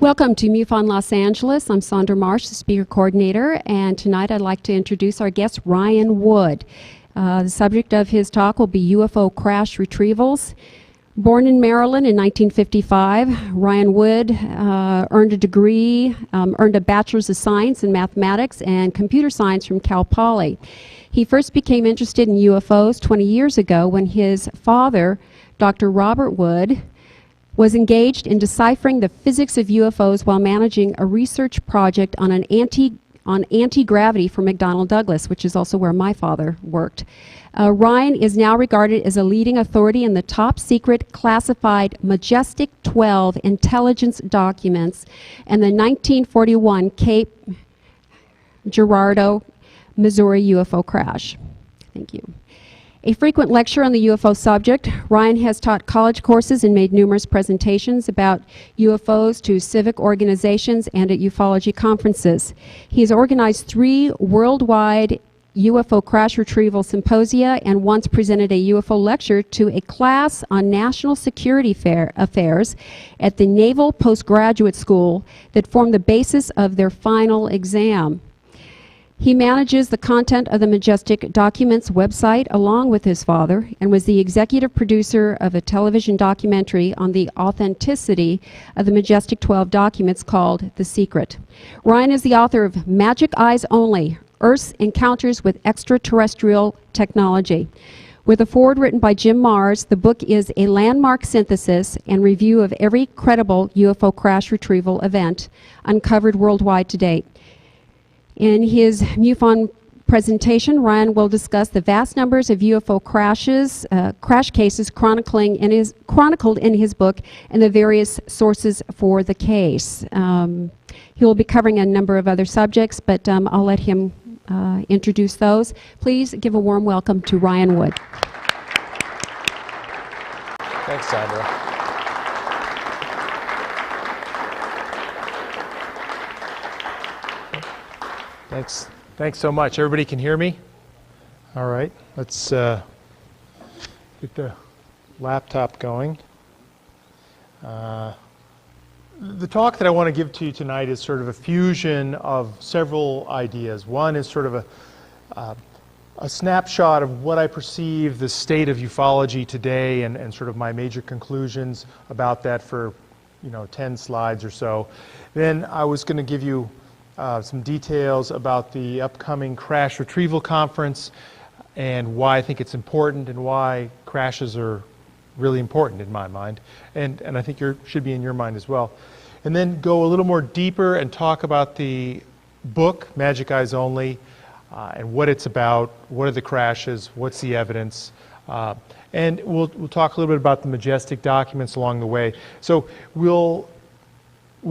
Welcome to MUFON Los Angeles. I'm Sandra Marsh, the speaker coordinator, and tonight I'd like to introduce our guest, Ryan Wood. The subject of his talk will be UFO crash retrievals. Born in Maryland in 1955, Ryan Wood earned a bachelor's of science in mathematics and computer science from Cal Poly. He first became interested in UFOs 20 years ago when his father, Dr. Robert Wood, was engaged in deciphering the physics of UFOs while managing a research project on anti-gravity for McDonnell Douglas, which is also where my father worked. Ryan is now regarded as a leading authority in the top secret classified Majic 12 intelligence documents and the 1941 Cape Girardeau, Missouri UFO crash. Thank you. A frequent lecturer on the UFO subject, Ryan has taught college courses and made numerous presentations about UFOs to civic organizations and at ufology conferences. He has organized 3 worldwide UFO crash retrieval symposia and once presented a UFO lecture to a class on national security affairs at the Naval Postgraduate School that formed the basis of their final exam. He manages the content of the Majic Documents website along with his father and was the executive producer of a television documentary on the authenticity of the Majic 12 documents called The Secret. Ryan is the author of Magic Eyes Only, Earth's Encounters with Extraterrestrial Technology. With a foreword written by Jim Mars, the book is a landmark synthesis and review of every credible UFO crash retrieval event uncovered worldwide to date. In his MUFON presentation, Ryan will discuss the vast numbers of UFO crash cases chronicled in his book and the various sources for the case. He will be covering a number of other subjects, but I'll let him introduce those. Please give a warm welcome to Ryan Wood. Thanks, Sandra. Thanks so much. Everybody can hear me? All right, let's get the laptop going. The talk that I want to give to you tonight is sort of a fusion of several ideas. One is sort of a snapshot of what I perceive the state of ufology today and sort of my major conclusions about that for 10 slides or so. Then I was going to give you some details about the upcoming Crash Retrieval Conference and why I think it's important and why crashes are really important in my mind, and I think should be in your mind as well. And then go a little more deeper and talk about the book, Magic Eyes Only, and what it's about, what are the crashes, what's the evidence, and we'll talk a little bit about the Majic documents along the way. So we'll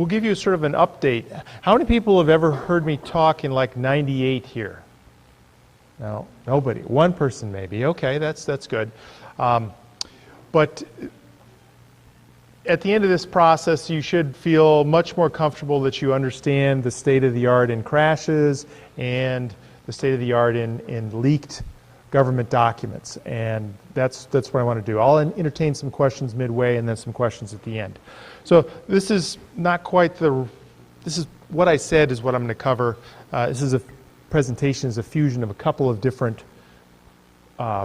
give you sort of an update. How many people have ever heard me talk in like '98 here? No, nobody. One person maybe. Okay, that's good. But at the end of this process, you should feel much more comfortable that you understand the state of the art in crashes and the state of the art in leaked government documents. And that's what I want to do. I'll entertain some questions midway and then some questions at the end. So this is not quite this is what I said is what I'm going to cover. This is a presentation, is a fusion of a couple of different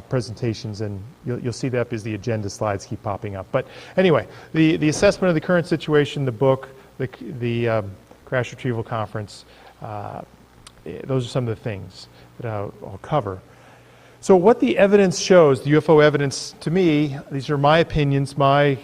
presentations, and you'll see that because the agenda slides keep popping up. But anyway, the assessment of the current situation, the book, the Crash Retrieval Conference, those are some of the things that I'll cover. So what the evidence shows, the UFO evidence to me, these are my opinions, my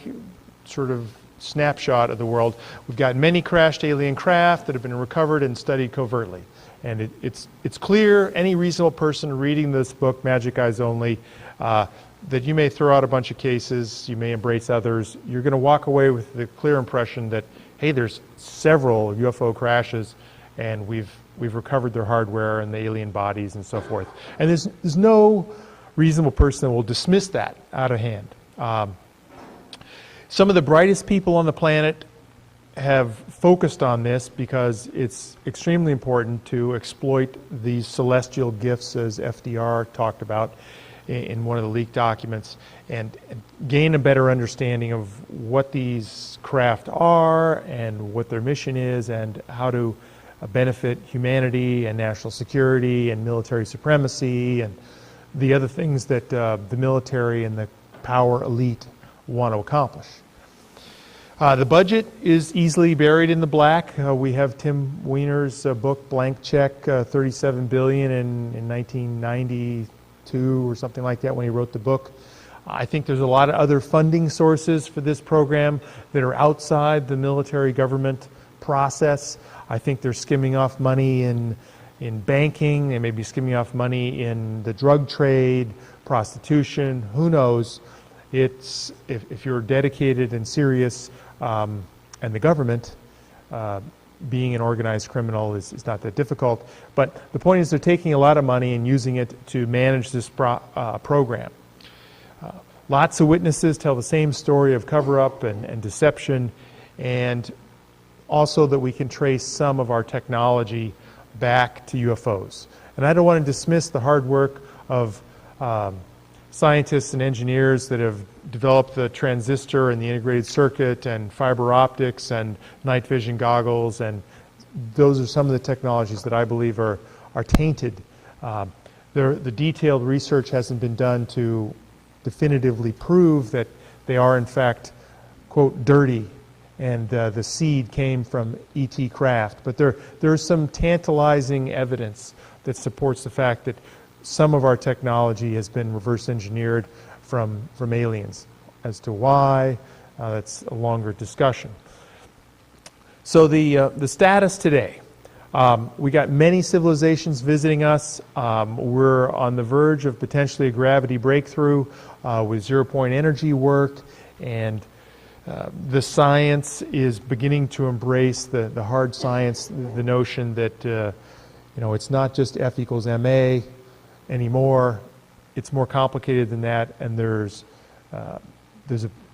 sort of snapshot of the world. We've got many crashed alien craft that have been recovered and studied covertly. And it's clear, any reasonable person reading this book, Magic Eyes Only, that you may throw out a bunch of cases, you may embrace others. You're going to walk away with the clear impression that, hey, there's several UFO crashes, and we've recovered their hardware and the alien bodies and so forth. And there's no reasonable person that will dismiss that out of hand. Some of the brightest people on the planet have focused on this because it's extremely important to exploit these celestial gifts, as FDR talked about, in one of the leaked documents and gain a better understanding of what these craft are and what their mission is and how to benefit humanity and national security and military supremacy and the other things that the military and the power elite want to accomplish. The budget is easily buried in the black. We have Tim Weiner's book, Blank Check, $37 billion in 1992 or something like that when he wrote the book. I think there's a lot of other funding sources for this program that are outside the military government process. I think they're skimming off money in banking. They may be skimming off money in the drug trade, prostitution, who knows. It's, if you're dedicated and serious, and the government, being an organized criminal is not that difficult. But the point is they're taking a lot of money and using it to manage this program. Lots of witnesses tell the same story of cover-up and deception, and also that we can trace some of our technology back to UFOs. And I don't want to dismiss the hard work of scientists and engineers that have developed the transistor and the integrated circuit and fiber optics and night vision goggles, and those are some of the technologies that I believe are tainted. The detailed research hasn't been done to definitively prove that they are in fact, quote, dirty, and the seed came from ET craft. But there's some tantalizing evidence that supports the fact that some of our technology has been reverse engineered from aliens. As to why, that's a longer discussion. So the status today. We got many civilizations visiting us. We're on the verge of potentially a gravity breakthrough with zero-point energy work, and the science is beginning to embrace the hard science, the notion that it's not just F equals ma anymore. It's more complicated than that, and there's a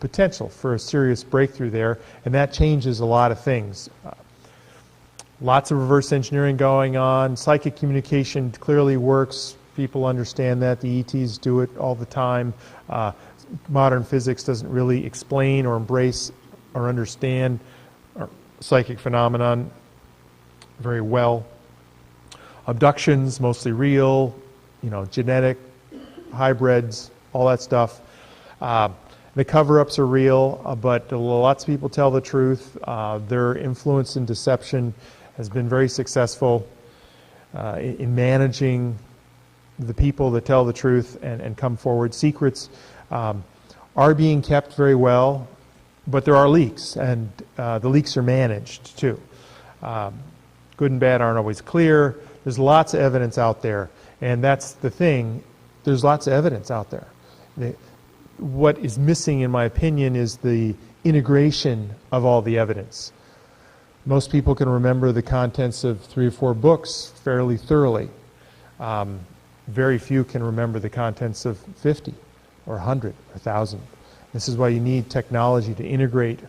potential for a serious breakthrough there, and that changes a lot of things. Lots of reverse engineering going on. Psychic communication clearly works. People understand that. The ETs do it all the time. Modern physics doesn't really explain or embrace or understand psychic phenomenon very well. Abductions, mostly real, genetic, hybrids, all that stuff. The cover-ups are real, but lots of people tell the truth. Their influence and deception has been very successful in managing the people that tell the truth and come forward. Secrets are being kept very well, but there are leaks, and the leaks are managed too. Good and bad aren't always clear. There's lots of evidence out there, and that's the thing. There's lots of evidence out there. What is missing, in my opinion, is the integration of all the evidence. Most people can remember the contents of 3 or 4 books fairly thoroughly. Very few can remember the contents of 50 or 100 or 1,000. This is why you need technology to integrate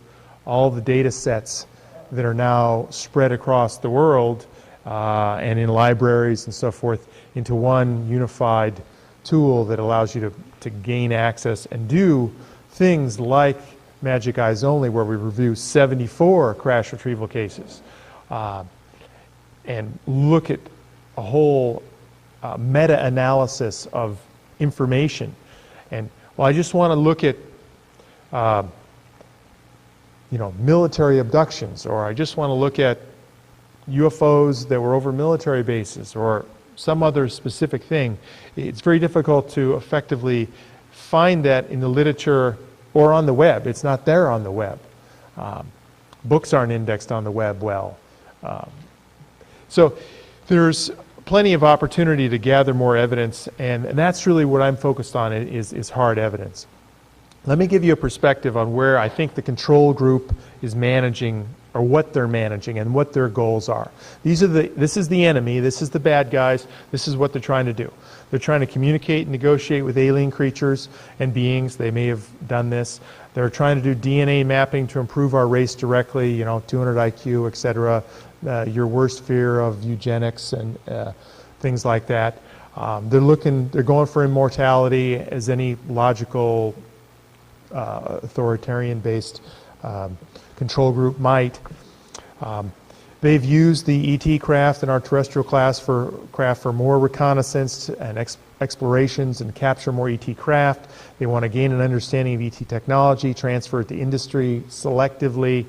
all the data sets that are now spread across the world and in libraries and so forth into one unified tool that allows you to gain access and do things like Magic Eyes Only, where we review 74 crash retrieval cases and look at a whole meta-analysis of information. And well, I just want to look at military abductions, or I just want to look at UFOs that were over military bases, or some other specific thing. It's very difficult to effectively find that in the literature or on the web. It's not there on the web. Books aren't indexed on the web well. So there's plenty of opportunity to gather more evidence, and that's really what I'm focused on is hard evidence. Let me give you a perspective on where I think the control group is managing, or what they're managing and what their goals are. This is the enemy, this is the bad guys, this is what they're trying to do. They're trying to communicate and negotiate with alien creatures and beings. They may have done this. They're trying to do DNA mapping to improve our race directly, 200 IQ, etc. Your worst fear of eugenics and things like that. They're going for immortality as any logical, authoritarian-based control group might. They've used the ET craft and our terrestrial craft for more reconnaissance and explorations and capture more ET craft. They want to gain an understanding of ET technology, transfer it to industry selectively,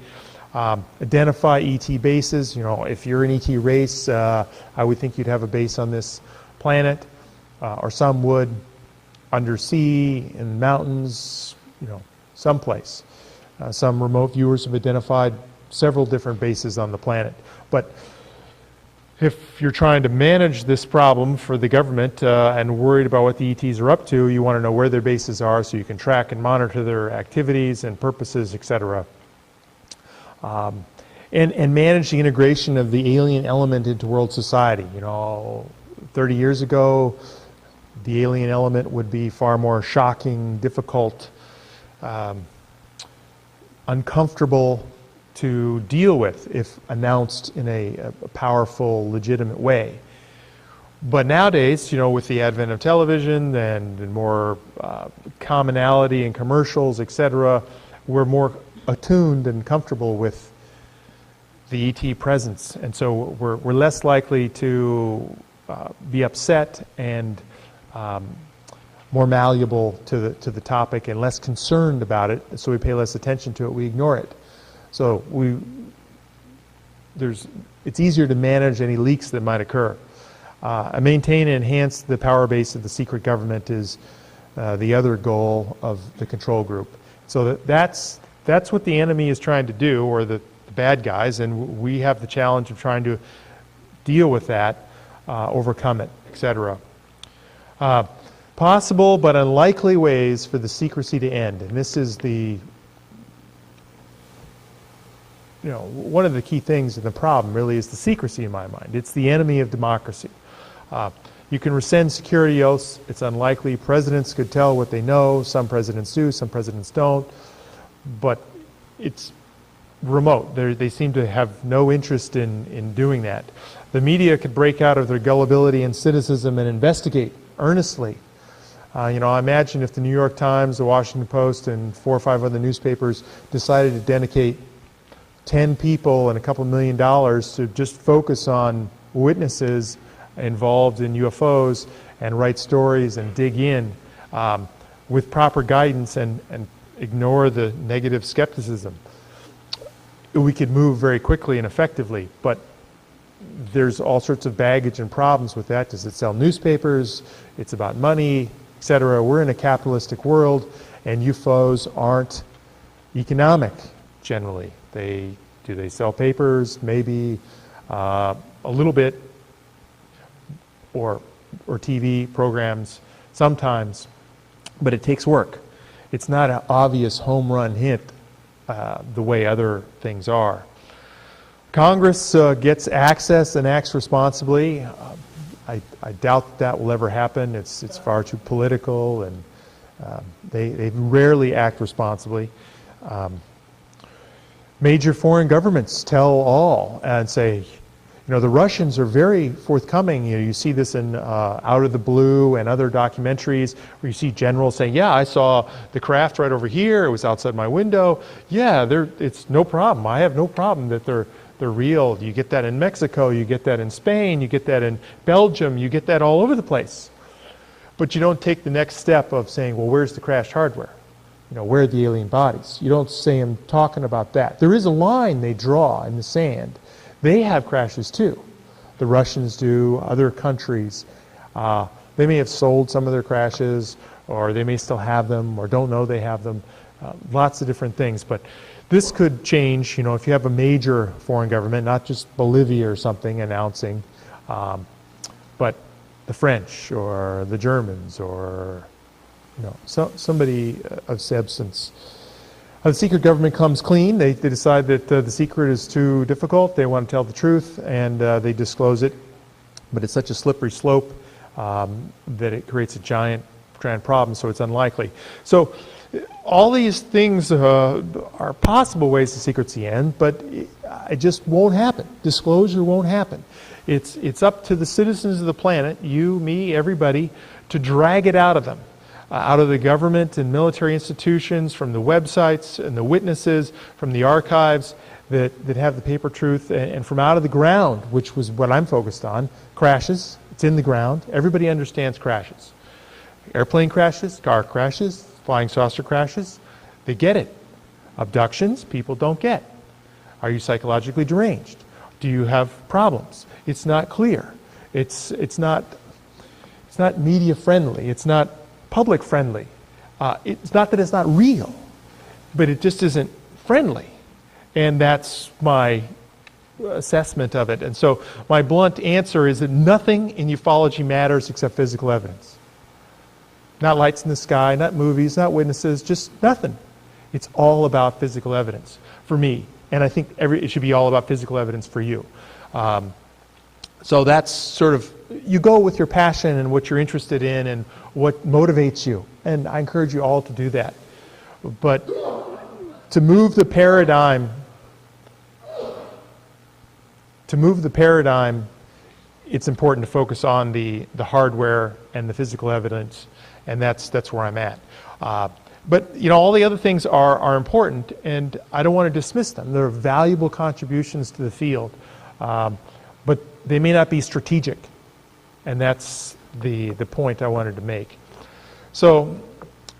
identify ET bases. You know, if you're an ET race, I would think you'd have a base on this planet, or some would, undersea, in mountains, you know, someplace. Some remote viewers have identified several different bases on the planet. But if you're trying to manage this problem for the government and worried about what the ETs are up to, you want to know where their bases are so you can track and monitor their activities and purposes, etc. And manage the integration of the alien element into world society. You know, 30 years ago, the alien element would be far more shocking, difficult, uncomfortable to deal with if announced in a powerful, legitimate way. But nowadays, you know, with the advent of television and more commonality in commercials, etc., we're more attuned and comfortable with the ET presence, and so we're less likely to be upset and more malleable to the topic and less concerned about it. So we pay less attention to it. We ignore it. So it's easier to manage any leaks that might occur. Maintain and enhance the power base of the secret government is the other goal of the control group. So that's what the enemy is trying to do, or the bad guys, and we have the challenge of trying to deal with that, overcome it, etc. Possible but unlikely ways for the secrecy to end, and this is one of the key things in the problem really is the secrecy in my mind. It's the enemy of democracy. You can rescind security oaths. It's unlikely. Presidents could tell what they know. Some presidents do, some presidents don't. But it's remote. They seem to have no interest in doing that. The media could break out of their gullibility and cynicism and investigate earnestly. I imagine if the New York Times, the Washington Post, and 4 or 5 other newspapers decided to dedicate 10 people and a couple $1 million to just focus on witnesses involved in UFOs and write stories and dig in with proper guidance and ignore the negative skepticism. We could move very quickly and effectively, but there's all sorts of baggage and problems with that. Does it sell newspapers? It's about money, etc. We're in a capitalistic world, and UFOs aren't economic generally. Do they sell papers? Maybe a little bit, or TV programs sometimes, but it takes work. It's not an obvious home run hit the way other things are. Congress gets access and acts responsibly. I doubt that will ever happen. It's far too political, and they rarely act responsibly. Major foreign governments tell all and say, the Russians are very forthcoming. You see this in Out of the Blue and other documentaries where you see generals saying, yeah, I saw the craft right over here. It was outside my window. Yeah, it's no problem. I have no problem that they're real. You get that in Mexico. You get that in Spain. You get that in Belgium. You get that all over the place. But you don't take the next step of saying, well, where's the crashed hardware? Where are the alien bodies? You don't say I'm talking about that. There is a line they draw in the sand. They have crashes too. The Russians do, other countries. They may have sold some of their crashes, or they may still have them, or don't know they have them. Lots of different things. But this could change, if you have a major foreign government, not just Bolivia or something announcing, but the French or the Germans or somebody of substance. The secret government comes clean. They decide that the secret is too difficult. They want to tell the truth, and they disclose it. But it's such a slippery slope that it creates a giant problem, so it's unlikely. So all these things are possible ways to secrecy end, but it just won't happen. Disclosure won't happen. It's up to the citizens of the planet, you, me, everybody, to drag it out of them, out of the government and military institutions, from the websites and the witnesses, from the archives that have the paper truth, and from out of the ground, which was what I'm focused on. Crashes, it's in the ground. Everybody understands crashes. Airplane crashes, car crashes, flying saucer crashes, they get it. Abductions, people don't get. Are you psychologically deranged? Do you have problems? It's not clear. It's not media friendly. It's not public friendly. It's not that it's not real, but it just isn't friendly. And that's my assessment of it. And so my blunt answer is that nothing in ufology matters except physical evidence. Not lights in the sky, not movies, not witnesses, just nothing. It's all about physical evidence for me. And I think it should be all about physical evidence for you. So that's sort of, you go with your passion and what you're interested in and what motivates you. And I encourage you all to do that. But to move the paradigm, it's important to focus on the hardware and the physical evidence, and that's where I'm at. But you know, all the other things are important, and I don't want to dismiss them. They're valuable contributions to the field, but they may not be strategic, and that's the point I wanted to make. So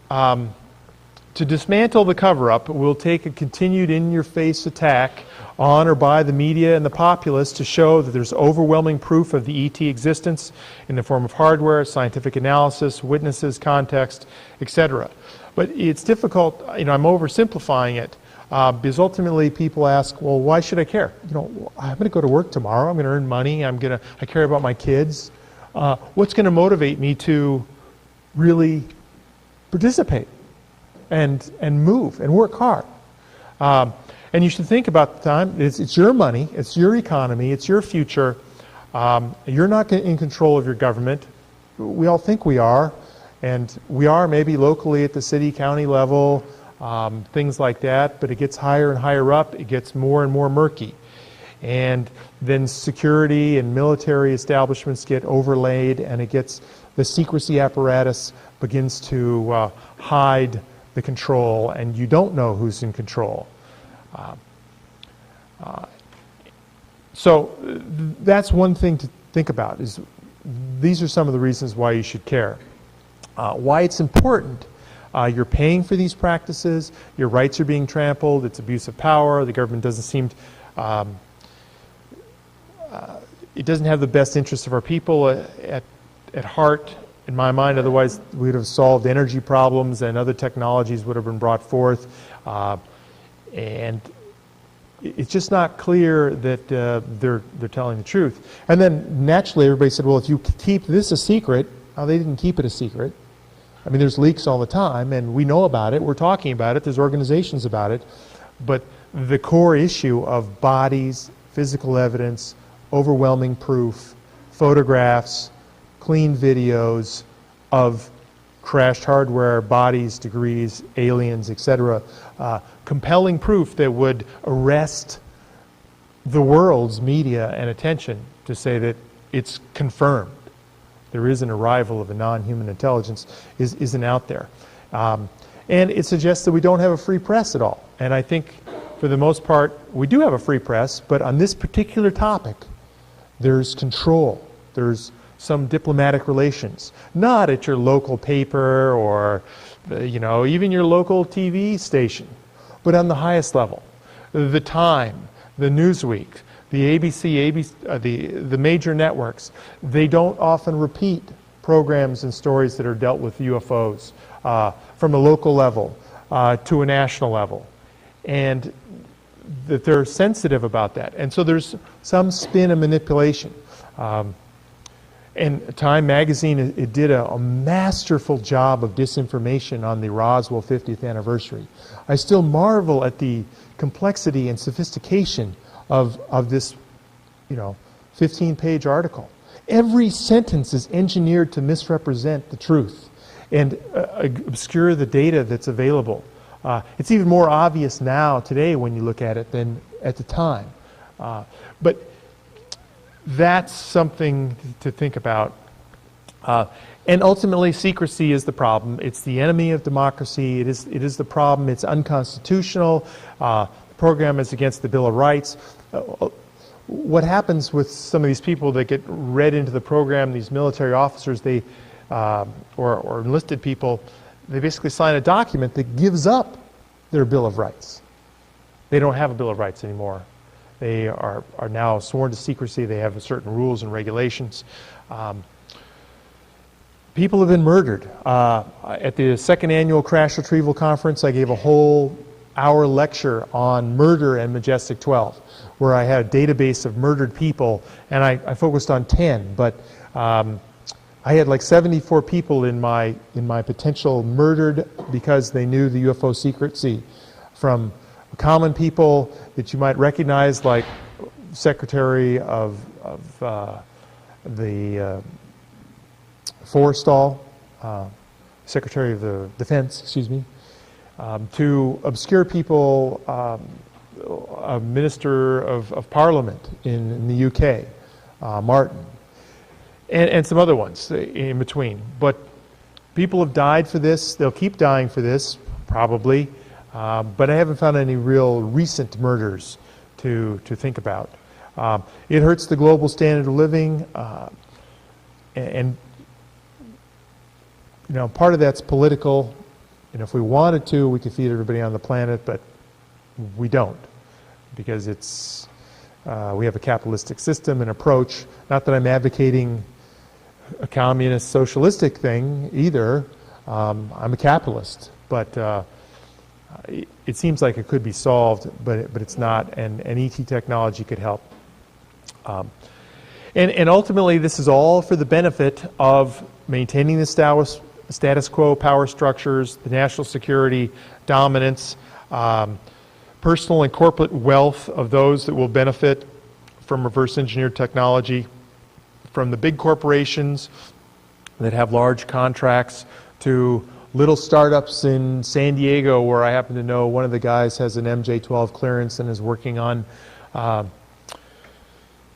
to dismantle the cover-up, we'll take a continued in-your-face attack on or by the media and the populace to show that there's overwhelming proof of the ET existence in the form of hardware, scientific analysis, witnesses, context, etc. But it's difficult, you know, I'm oversimplifying it, because ultimately people ask, well, why should I care? You know, I'm going to go to work tomorrow, I'm going to earn money, I care about my kids. What's going to motivate me to really participate and move and work hard? And you should think about the time, it's your money, it's your economy, it's your future. You're not in control of your government. We all think we are, and we are maybe locally at the city, county level, things like that, but it gets higher and higher up, it gets more and more murky. And then security and military establishments get overlaid, and the secrecy apparatus begins to hide the control, and you don't know who's in control. So that's one thing to think about, is these are some of the reasons why you should care. Why it's important. You're paying for these practices, your rights are being trampled, it's abuse of power, the government doesn't seem to, it doesn't have the best interests of our people at heart, in my mind. Otherwise we would have solved energy problems and other technologies would have been brought forth. And it's just not clear that they're telling the truth. And then naturally everybody said, well, if you keep this a secret, they didn't keep it a secret. I mean, there's leaks all the time, and we know about it, we're talking about it, there's organizations about it, but the core issue of bodies, physical evidence, overwhelming proof, photographs, clean videos of crashed hardware, bodies, degrees, aliens, etc., compelling proof that would arrest the world's media and attention to say that it's confirmed. There is an arrival of a non-human intelligence isn't out there. And it suggests that we don't have a free press at all. And I think for the most part we do have a free press, but on this particular topic there's control. There's some diplomatic relations. Not at your local paper or you know, even your local TV station, but on the highest level. The Time, the Newsweek, the ABC, the major networks, they don't often repeat programs and stories that are dealt with UFOs from a local level to a national level, and that they're sensitive about that. And so there's some spin and manipulation. And Time magazine, it did a masterful job of disinformation on the Roswell 50th anniversary. I still marvel at the complexity and sophistication of this, you know, 15-page article. Every sentence is engineered to misrepresent the truth and obscure the data that's available. It's even more obvious now, today, when you look at it than at the time. But that's something to think about. And ultimately, secrecy is the problem. It's the enemy of democracy. It is the problem. It's unconstitutional. The program is against the Bill of Rights. What happens with some of these people that get read into the program, these military officers, or enlisted people, they basically sign a document that gives up their Bill of Rights. They don't have a Bill of Rights anymore. They are now sworn to secrecy. They have certain rules and regulations. People have been murdered. At the second annual Crash Retrieval Conference, I gave a whole hour lecture on murder and Majestic 12, where I had a database of murdered people, and I focused on 10, but I had like 74 people in my potential murdered because they knew the UFO secrecy, from common people that you might recognize, like Secretary of the Forestall, Secretary of the Defense, excuse me, to obscure people, a Minister of Parliament in the UK, Martin, and some other ones in between. But people have died for this. They'll keep dying for this, probably. But I haven't found any real recent murders to think about. It hurts the global standard of living, and you know, part of that's political. And if we wanted to, we could feed everybody on the planet, but we don't, because it's we have a capitalistic system and approach. Not that I'm advocating a communist socialistic thing either. I'm a capitalist, but it seems like it could be solved, but it's not, and ET technology could help. And ultimately, this is all for the benefit of maintaining the status quo power structures, the national security, dominance, personal and corporate wealth of those that will benefit from reverse engineered technology, from the big corporations that have large contracts to little startups in San Diego, where I happen to know one of the guys has an MJ-12 clearance and is working on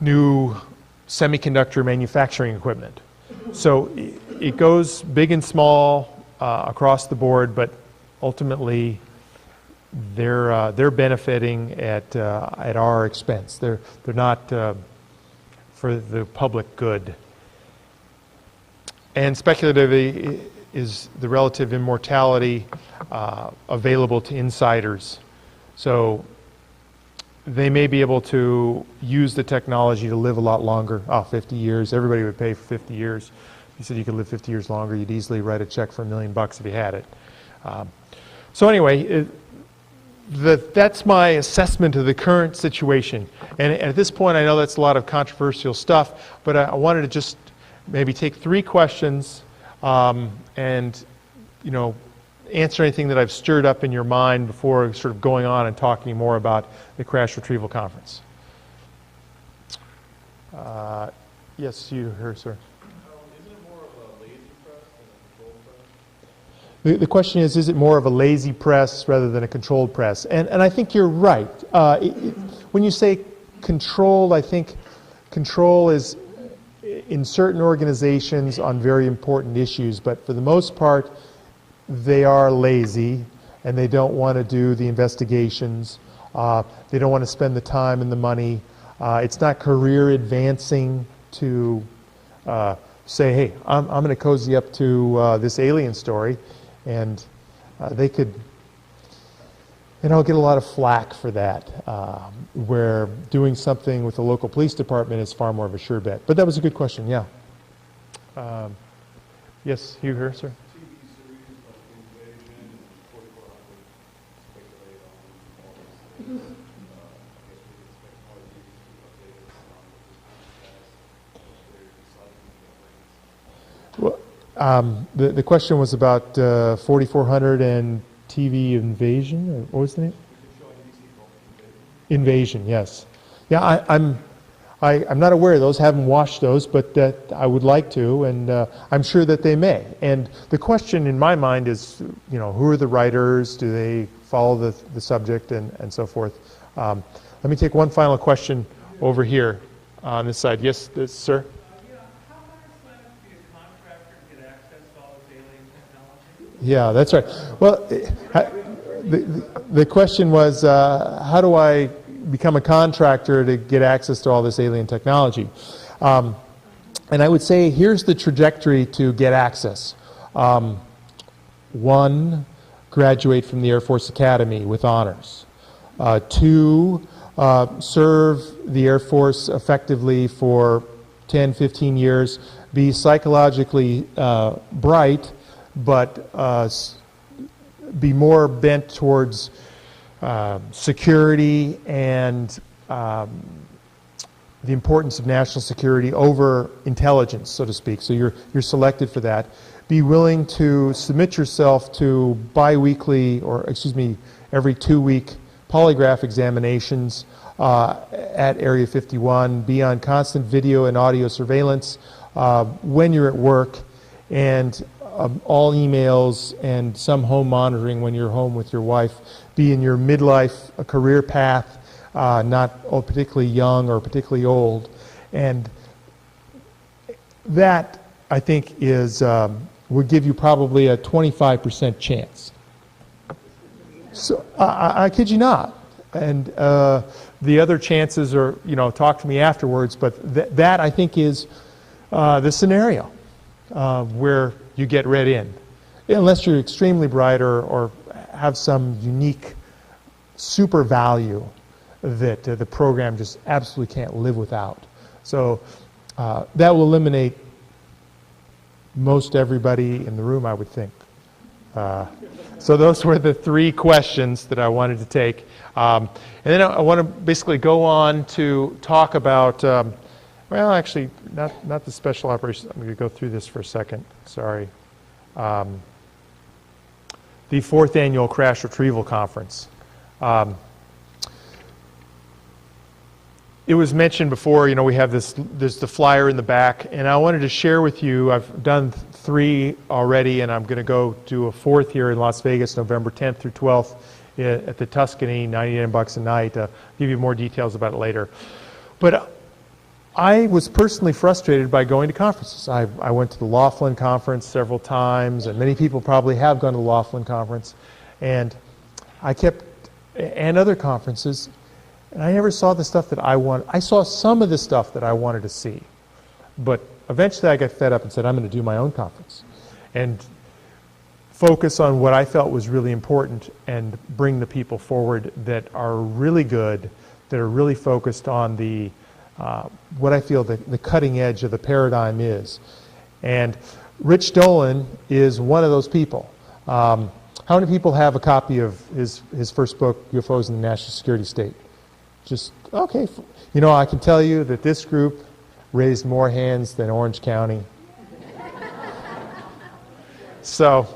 new semiconductor manufacturing equipment. So it goes big and small across the board, but ultimately they're benefiting at our expense. They're not for the public good. And speculatively is the relative immortality available to insiders. So they may be able to use the technology to live a lot longer. 50 years. Everybody would pay for 50 years. If you said you could live 50 years longer, you'd easily write a check for $1 million if you had it. So anyway, that's my assessment of the current situation. And at this point, I know that's a lot of controversial stuff, but I wanted to just maybe take 3 questions and, you know, answer anything that I've stirred up in your mind before sort of going on and talking more about the Crash Retrieval Conference. Yes, you here, sir. Isn't it more of a lazy press than a controlled press? The question is it more of a lazy press rather than a controlled press? And I think you're right. When you say controlled, I think control is in certain organizations on very important issues, but for the most part, they are lazy and they don't want to do the investigations. They don't want to spend the time and the money. It's not career advancing to say, hey, I'm going to cozy up to this alien story, and they could, you know, get a lot of flack for that, where doing something with the local police department is far more of a sure bet. But that was a good question, yeah. Yes, you here, sir? Well, the question was about 4400 and TV Invasion, or what was the name? Invasion, yes. Yeah, I'm not aware of those, haven't watched those, but I would like to, and I'm sure that they may. And the question in my mind is, you know, who are the writers? Do they follow the subject and so forth? Let me take one final question. over here on this side. Yes, sir? Yeah, how hard is it to be a contractor to get access to all this alien technology? Yeah, that's right. Well, the question was, how do I become a contractor to get access to all this alien technology? And I would say here's the trajectory to get access. One, graduate from the Air Force Academy with honors. Two, serve the Air Force effectively for 10, 15 years. Be psychologically bright, but be more bent towards security and the importance of national security over intelligence, so to speak. So you're selected for that. Be willing to submit yourself to bi-weekly, or excuse me, every 2-week polygraph examinations at Area 51. Be on constant video and audio surveillance when you're at work, and all emails and some home monitoring when you're home with your wife. Be in your midlife career path, not particularly young or particularly old. And that, I think, is would give you probably a 25% chance. So I kid you not. And the other chances are, talk to me afterwards, but that I think is the scenario where you get read in. Unless you're extremely bright or have some unique super value that the program just absolutely can't live without. So that will eliminate most everybody in the room, I would think. So those were the 3 questions that I wanted to take. And then I want to basically go on to talk about, well, actually, not the special operations. I'm going to go through this for a second. Sorry. The 4th Annual Crash Retrieval Conference. It was mentioned before, we have there's the flyer in the back, and I wanted to share with you, I've done 3 already, and I'm going to go do a 4th here in Las Vegas, November 10th through 12th at the Tuscany, $99 a night. I'll give you more details about it later. But I was personally frustrated by going to conferences. I went to the Laughlin conference several times, and many people probably have gone to the Laughlin conference, and and other conferences, and I never saw the stuff that I wanted. I saw some of the stuff that I wanted to see, but eventually I got fed up and said, I'm going to do my own conference and focus on what I felt was really important and bring the people forward that are really good, that are really focused on the what I feel the cutting edge of the paradigm is. And Rich Dolan is one of those people. How many people have a copy of his first book, UFOs in the National Security State? Just, okay. I can tell you that this group raised more hands than Orange County. So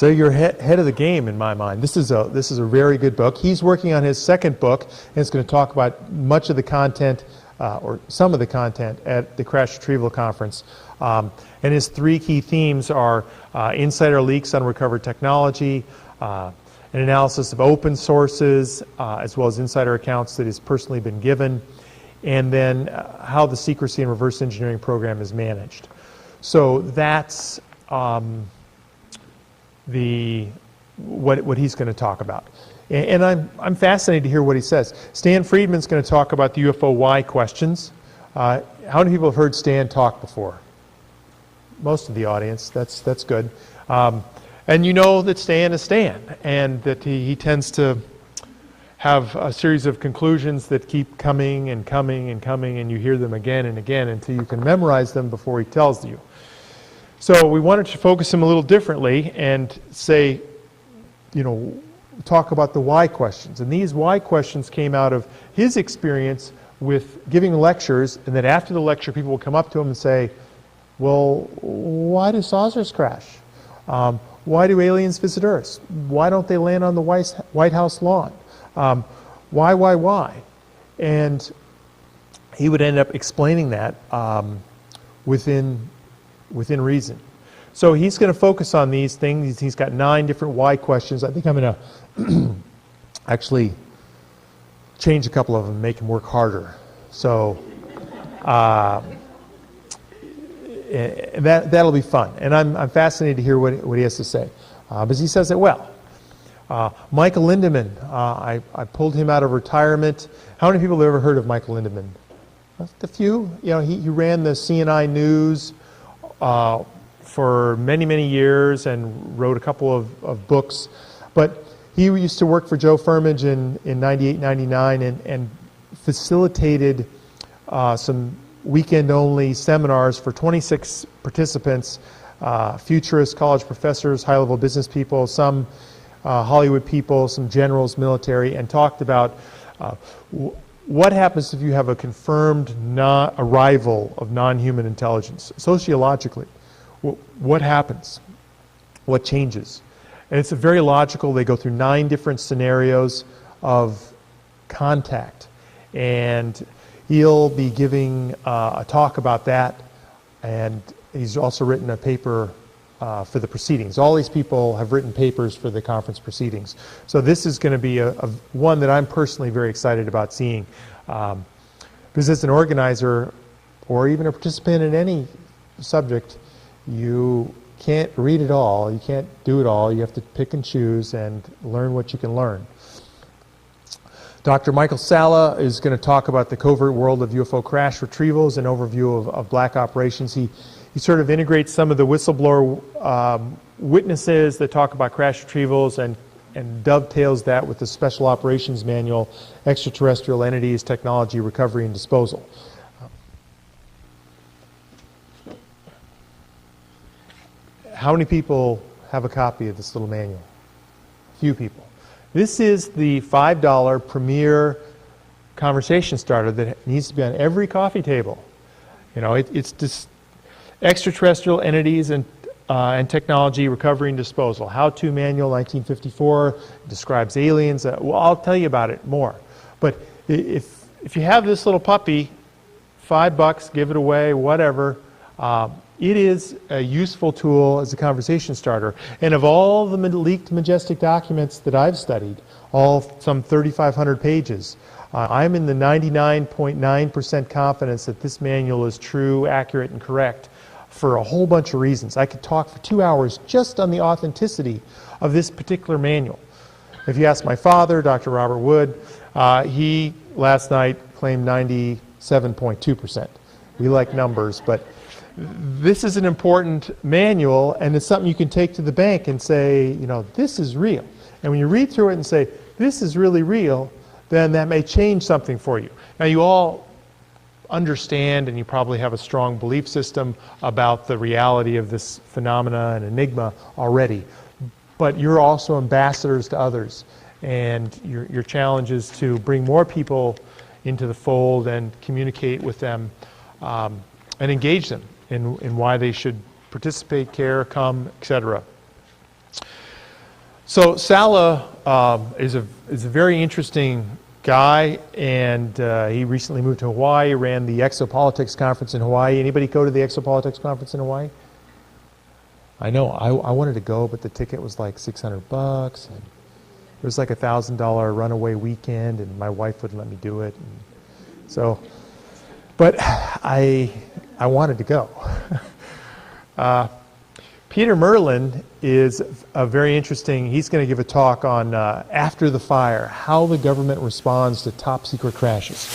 you're head of the game in my mind. This is a very good book. He's working on his 2nd book, and it's going to talk about much of the content, or some of the content, at the Crash Retrieval Conference. And his 3 key themes are insider leaks on recovered technology, an analysis of open sources, as well as insider accounts that has personally been given, and then how the secrecy and reverse engineering program is managed. So that's what he's going to talk about. And I'm fascinated to hear what he says. Stan Friedman's going to talk about the UFO why questions. How many people have heard Stan talk before? Most of the audience. That's good. And you know that Stan is Stan, and that he tends to have a series of conclusions that keep coming and coming and coming, and you hear them again and again until you can memorize them before he tells you. So we wanted to focus him a little differently and say, talk about the why questions. And these why questions came out of his experience with giving lectures, and then after the lecture people will come up to him and say, well, why do saucers crash? Why do aliens visit Earth? Why don't they land on the White House lawn? Why? And he would end up explaining that within reason. So he's going to focus on these things. He's got 9 different why questions. I think I'm going to actually change a couple of them, make them work harder. So that'll be fun. And I'm fascinated to hear what he has to say, because he says it well. Michael Lindemann, I pulled him out of retirement. How many people have ever heard of Michael Lindemann? A few. You know, he ran the CNI News for many, many years and wrote a couple of books. But he used to work for Joe Firmage in 98, 99 and facilitated some weekend-only seminars for 26 participants, futurists, college professors, high-level business people, some Hollywood people, some generals, military, and talked about what happens if you have a confirmed arrival of non-human intelligence, sociologically. What happens? What changes? And it's very logical. They go through 9 different scenarios of contact. And he'll be giving a talk about that. And he's also written a paper for the proceedings. All these people have written papers for the conference proceedings. So this is going to be one that I'm personally very excited about seeing. Because as an organizer, or even a participant in any subject, you can't read it all, you can't do it all, you have to pick and choose and learn what you can learn. Dr. Michael Salla is going to talk about the covert world of UFO crash retrievals and overview of black operations. He sort of integrates some of the whistleblower witnesses that talk about crash retrievals and dovetails that with the Special Operations Manual, Extraterrestrial Entities, Technology, Recovery, and Disposal. How many people have a copy of this little manual? Few people. This is the $5 premier conversation starter that needs to be on every coffee table. You know, it's just Extraterrestrial Entities and Technology, Recovery, and Disposal. How-to manual, 1954, describes aliens. Well, I'll tell you about it more. But if you have this little puppy, $5, give it away, whatever. It is a useful tool as a conversation starter. And of all the leaked Majestic documents that I've studied, some 3,500 pages, I'm in the 99.9% confidence that this manual is true, accurate, and correct for a whole bunch of reasons. I could talk for 2 hours just on the authenticity of this particular manual. If you ask my father, Dr. Robert Wood, he last night claimed 97.2%. We like numbers, but this is an important manual, and it's something you can take to the bank and say, you know, this is real. And when you read through it and say, this is really real, then that may change something for you. Now, you all understand, and you probably have a strong belief system about the reality of this phenomena and enigma already. But you're also ambassadors to others, and your challenge is to bring more people into the fold and communicate with them and engage them in why they should participate, care, come, etc. So Salla is a very interesting guy, and he recently moved to Hawaii, ran the Exopolitics conference in Hawaii. Anybody go to the Exopolitics conference in Hawaii? I know, I wanted to go, but the ticket was like $600, and it was like a $1,000 runaway weekend, and my wife wouldn't let me do it. And so, but I wanted to go. Peter Merlin is a very interesting, he's going to give a talk on after the fire, how the government responds to top secret crashes.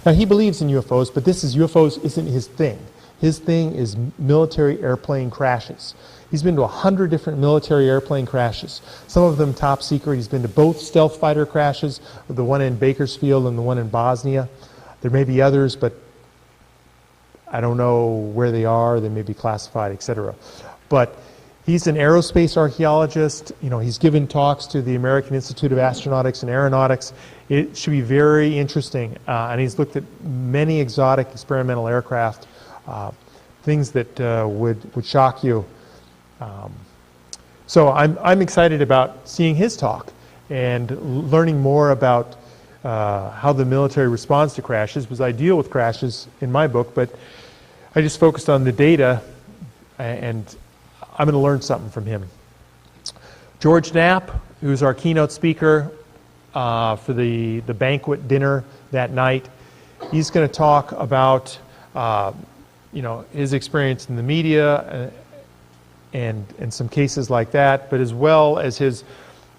Now, he believes in UFOs, but UFOs isn't his thing. His thing is military airplane crashes. He's been to 100 different military airplane crashes, some of them top secret. He's been to both stealth fighter crashes, the one in Bakersfield and the one in Bosnia. There may be others, but I don't know where they are. They may be classified, etc. But he's an aerospace archaeologist. You know, he's given talks to the American Institute of Astronautics and Aeronautics. It should be very interesting. And he's looked at many exotic experimental aircraft, things that would shock you. So I'm excited about seeing his talk and learning more about how the military responds to crashes, because I deal with crashes in my book, but I just focused on the data, and I'm going to learn something from him. George Knapp, who's our keynote speaker, for the banquet dinner that night. He's going to talk about his experience in the media and some cases like that, but as well as his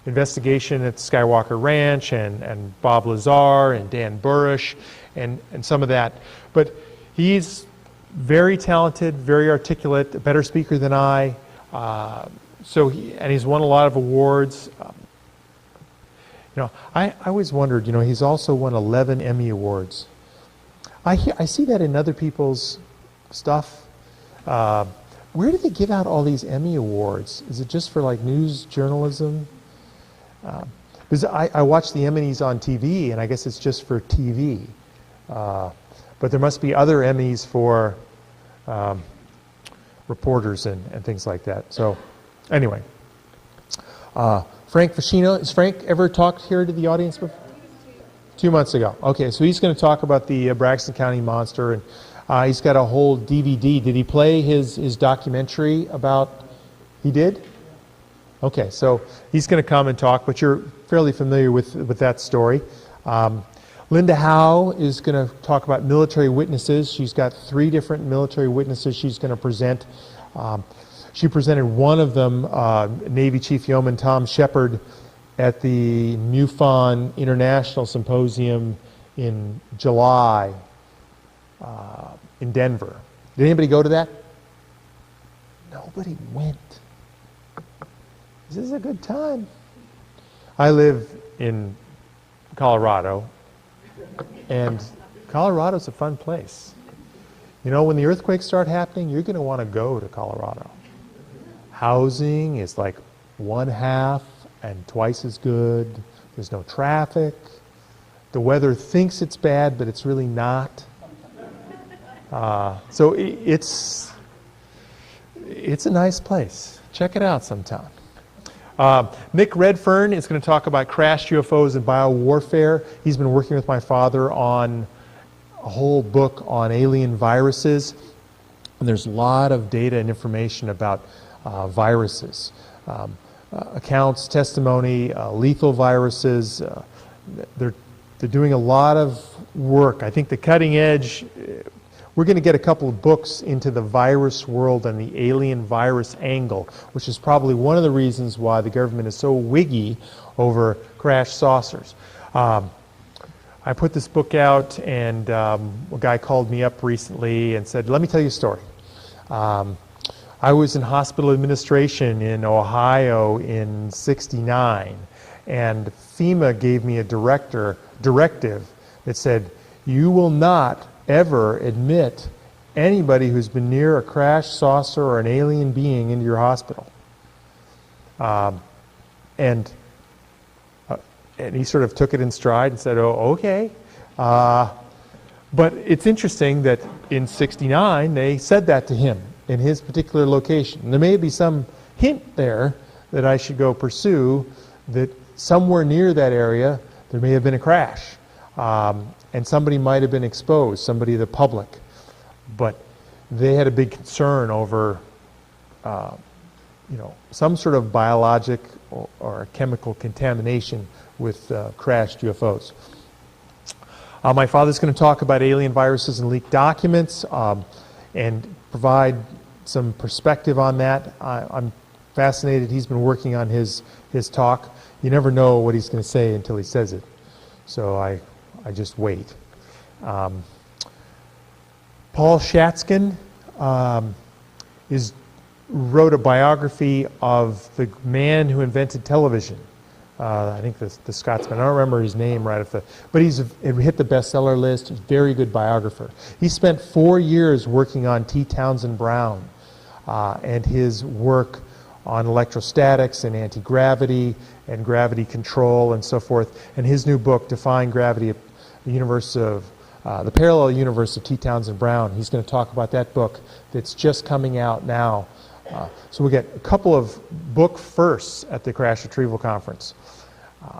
investigation at Skywalker Ranch and Bob Lazar and Dan Burish and some of that. But he's very talented, very articulate, a better speaker than I. And he's won a lot of awards. I always wondered, he's also won 11 Emmy Awards. I see that in other people's stuff. Where do they give out all these Emmy Awards? Is it just for like news journalism? Because I watch the Emmys on TV, and I guess it's just for TV. But there must be other Emmys for reporters and things like that. So anyway, Frank Vicino, has Frank ever talked here to the audience before? 2 months ago. Okay, so he's going to talk about the Braxton County Monster, and he's got a whole DVD. Did he play his documentary about? He did? Okay, so he's going to come and talk, but you're fairly familiar with that story. Linda Howe is going to talk about military witnesses. She's got 3 different military witnesses she's going to present. She presented one of them, Navy Chief Yeoman Tom Shepard, at the MUFON International Symposium in July in Denver. Did anybody go to that? Nobody went. This is a good time. I live in Colorado, and Colorado's a fun place. When the earthquakes start happening, you're going to want to go to Colorado. Housing is like 1/2 and twice as good. There's no traffic. The weather thinks it's bad, but it's really not. So it's a nice place. Check it out sometime. Nick Redfern is going to talk about crashed UFOs and biowarfare. He's been working with my father on a whole book on alien viruses. And there's a lot of data and information about viruses. Accounts, testimony, lethal viruses. They're doing a lot of work. I think the cutting edge, we're going to get a couple of books into the virus world and the alien virus angle, which is probably one of the reasons why the government is so wiggy over crash saucers. I put this book out, and a guy called me up recently and said, let me tell you a story. I was in hospital administration in Ohio in '69, and FEMA gave me a directive that said, you will not ever admit anybody who's been near a crash saucer or an alien being into your hospital. And he sort of took it in stride and said, oh, okay. But it's interesting that in '69 they said that to him in his particular location. And there may be some hint there that I should go pursue, that somewhere near that area there may have been a crash. And somebody might have been exposed, somebody of the public. But they had a big concern over some sort of biologic or chemical contamination with crashed UFOs. My father's going to talk about alien viruses and leaked documents and provide some perspective on that. I'm fascinated. He's been working on his talk. You never know what he's going to say until he says it. So I just wait. Paul Shatskin wrote a biography of the man who invented television. I think the Scotsman. I don't remember his name right off but it hit the bestseller list. Very good biographer. He spent 4 years working on T. Townsend Brown and his work on electrostatics and anti-gravity and gravity control and so forth. And his new book, Defying Gravity, the Parallel Universe of T. Townsend Brown. He's going to talk about that book that's just coming out now. So we get a couple of book firsts at the Crash Retrieval Conference.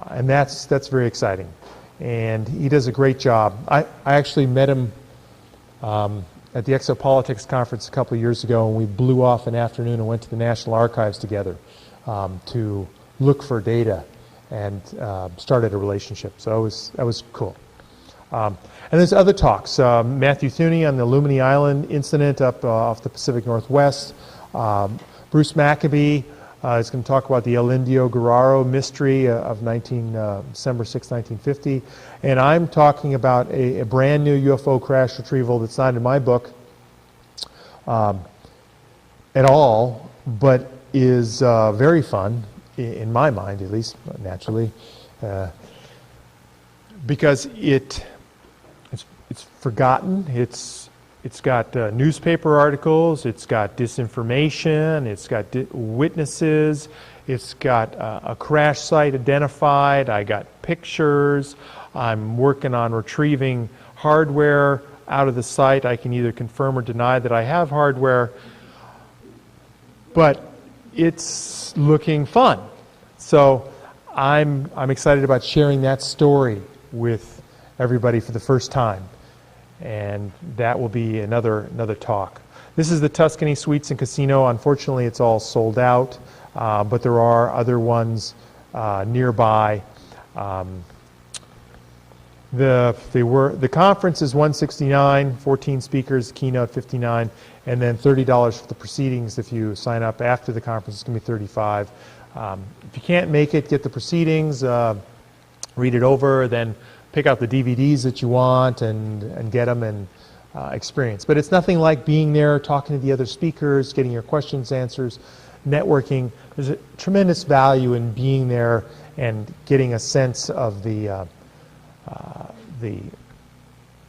And that's very exciting. And he does a great job. I actually met him at the Exopolitics Conference a couple of years ago, and we blew off an afternoon and went to the National Archives together to look for data. and started a relationship. So that was cool. And there's other talks. Matthew Thuney on the Lumini Island incident up off the Pacific Northwest. Bruce Maccabee is going to talk about the El Indio Guerrero mystery of December 6, 1950. And I'm talking about a brand new UFO crash retrieval that's not in my book at all, but is very fun, in my mind at least, naturally, because it's forgotten. It's got newspaper articles, it's got disinformation, it's got witnesses, it's got a crash site identified, I got pictures, I'm working on retrieving hardware out of the site. I can either confirm or deny that I have hardware, but it's looking fun. So I'm excited about sharing that story with everybody for the first time. And that will be another talk. This is the Tuscany Suites and Casino. Unfortunately, it's all sold out, but there are other ones nearby. The conference is $169, 14 speakers, keynote $59, and then $30 for the proceedings. If you sign up after the conference, it's going to be $35. If you can't make it, get the proceedings, read it over, then pick out the DVDs that you want and get them and experience. But it's nothing like being there, talking to the other speakers, getting your questions answered, networking. There's a tremendous value in being there and getting a sense of the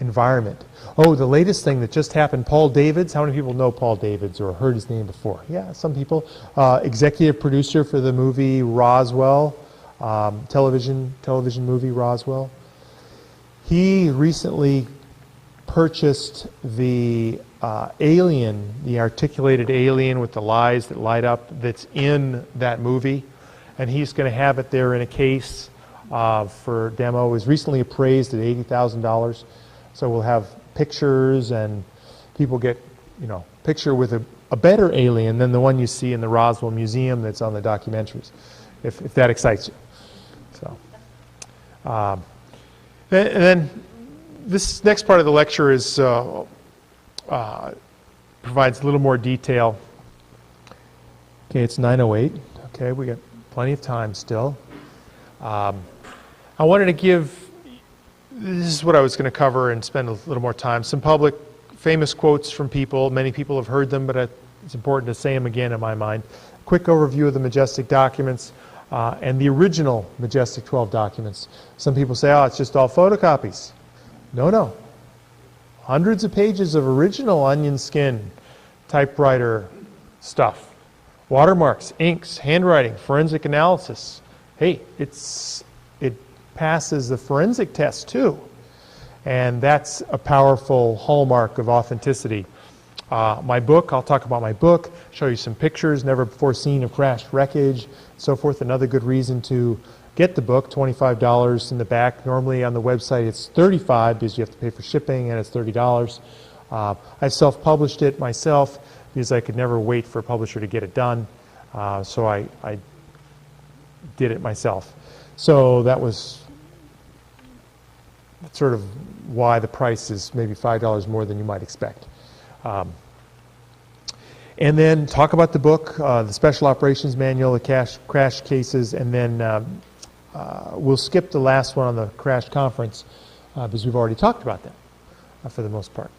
environment. Oh, the latest thing that just happened, Paul Davids. How many people know Paul Davids or heard his name before? Yeah, some people. Executive producer for the movie Roswell, television movie Roswell. He recently purchased the alien, the articulated alien with the eyes that light up that's in that movie, and he's going to have it there in a case for demo. It was recently appraised at $80,000, so we'll have pictures and people get, picture with a better alien than the one you see in the Roswell Museum that's on the documentaries, if that excites you. So. And then this next part of the lecture is provides a little more detail. Okay, it's 9:08. Okay, we got plenty of time still. I wanted to give, this is what I was going to cover and spend a little more time, some public famous quotes from people. Many people have heard them, but it's important to say them again in my mind. Quick overview of the Majestic documents. And the original Majestic 12 documents. Some people say, oh, it's just all photocopies. No. Hundreds of pages of original onion skin typewriter stuff. Watermarks, inks, handwriting, forensic analysis. Hey, it passes the forensic test too. And that's a powerful hallmark of authenticity. My book, I'll talk about my book, show you some pictures never before seen of crashed wreckage, so forth. Another good reason to get the book, $25 in the back. Normally on the website it's $35 because you have to pay for shipping, and it's $30. I self-published it myself because I could never wait for a publisher to get it done, so I did it myself. So that was sort of why the price is maybe $5 more than you might expect. And then talk about the book, the Special Operations Manual, the crash cases, and then we'll skip the last one on the crash conference because we've already talked about that for the most part.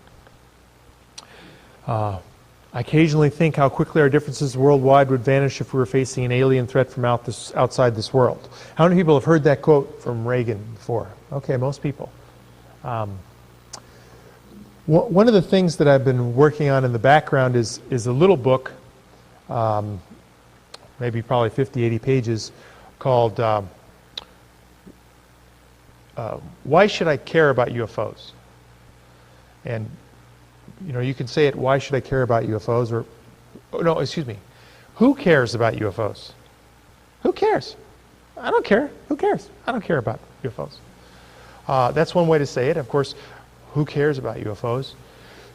I occasionally think how quickly our differences worldwide would vanish if we were facing an alien threat from outside this world. How many people have heard that quote from Reagan before? Okay, most people. One of the things that I've been working on in the background is a little book, maybe probably 50, 80 pages, called Why Should I Care About UFOs? And, you can say it, why should I care about UFOs? Or, no, excuse me, who cares about UFOs? Who cares? I don't care. Who cares? I don't care about UFOs. That's one way to say it. Of course, who cares about UFOs?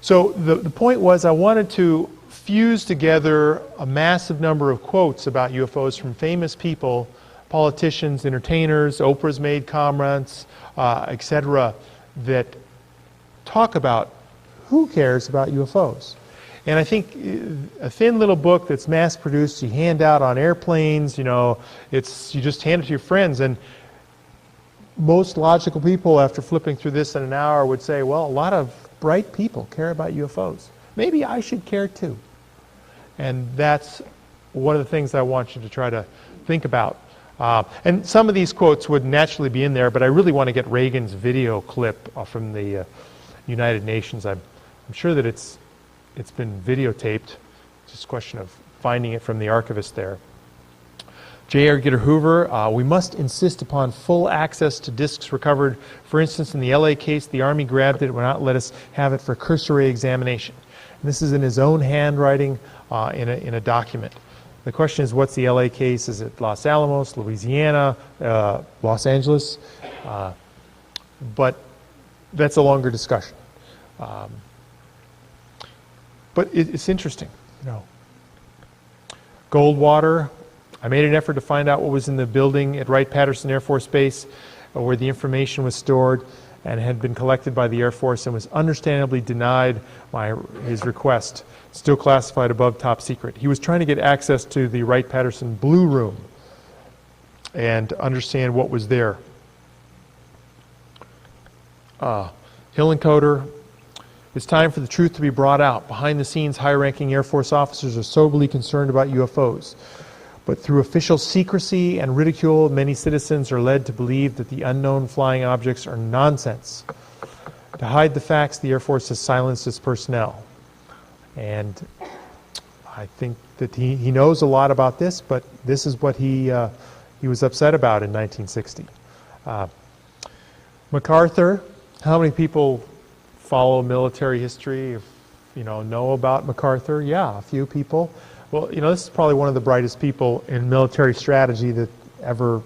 So the point was I wanted to fuse together a massive number of quotes about UFOs from famous people politicians, entertainers, Oprah's made comments, etc., that talk about who cares about UFOs. And I think a thin little book that's mass-produced, you hand out on airplanes, you know, you just hand it to your friends, and most logical people, after flipping through this in an hour, would say, well, a lot of bright people care about UFOs. Maybe I should care too. And that's one of the things I want you to try to think about. And some of these quotes would naturally be in there, but I really want to get Reagan's video clip from the United Nations. I'm sure that it's been videotaped. It's just a question of finding it from the archivist there. J. Edgar Hoover, we must insist upon full access to discs recovered. For instance, in the LA case, the Army grabbed it and would not let us have it for cursory examination. And this is in his own handwriting in a document. The question is, what's the LA case? Is it Los Alamos, Louisiana, Los Angeles? But that's a longer discussion. But it's interesting, you know. Goldwater, I made an effort to find out what was in the building at Wright-Patterson Air Force Base where the information was stored and had been collected by the Air Force and was understandably denied his request, still classified above top secret. He was trying to get access to the Wright-Patterson Blue Room and understand what was there. Hillenkoetter, it's time for the truth to be brought out. Behind the scenes, high-ranking Air Force officers are soberly concerned about UFOs. But through official secrecy and ridicule, many citizens are led to believe that the unknown flying objects are nonsense. To hide the facts, the Air Force has silenced its personnel. And I think that he knows a lot about this, but this is what he was upset about in 1960. MacArthur, how many people follow military history, know about MacArthur? Yeah, a few people. Well, this is probably one of the brightest people in military strategy that ever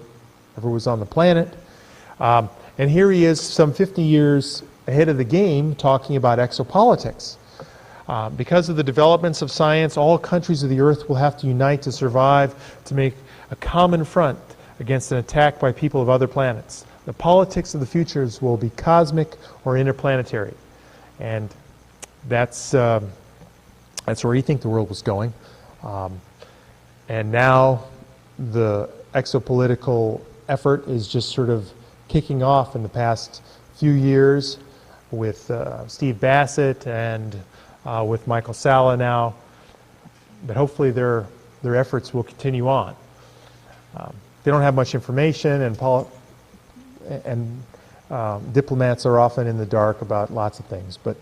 was on the planet. And here he is some 50 years ahead of the game talking about exopolitics. Because of the developments of science, all countries of the earth will have to unite to survive, to make a common front against an attack by people of other planets. The politics of the futures will be cosmic or interplanetary. And that's where you think the world was going. And now the exopolitical effort is just sort of kicking off in the past few years with Steve Bassett and with Michael Salla now. But hopefully their efforts will continue on. They don't have much information, and diplomats are often in the dark about lots of things, but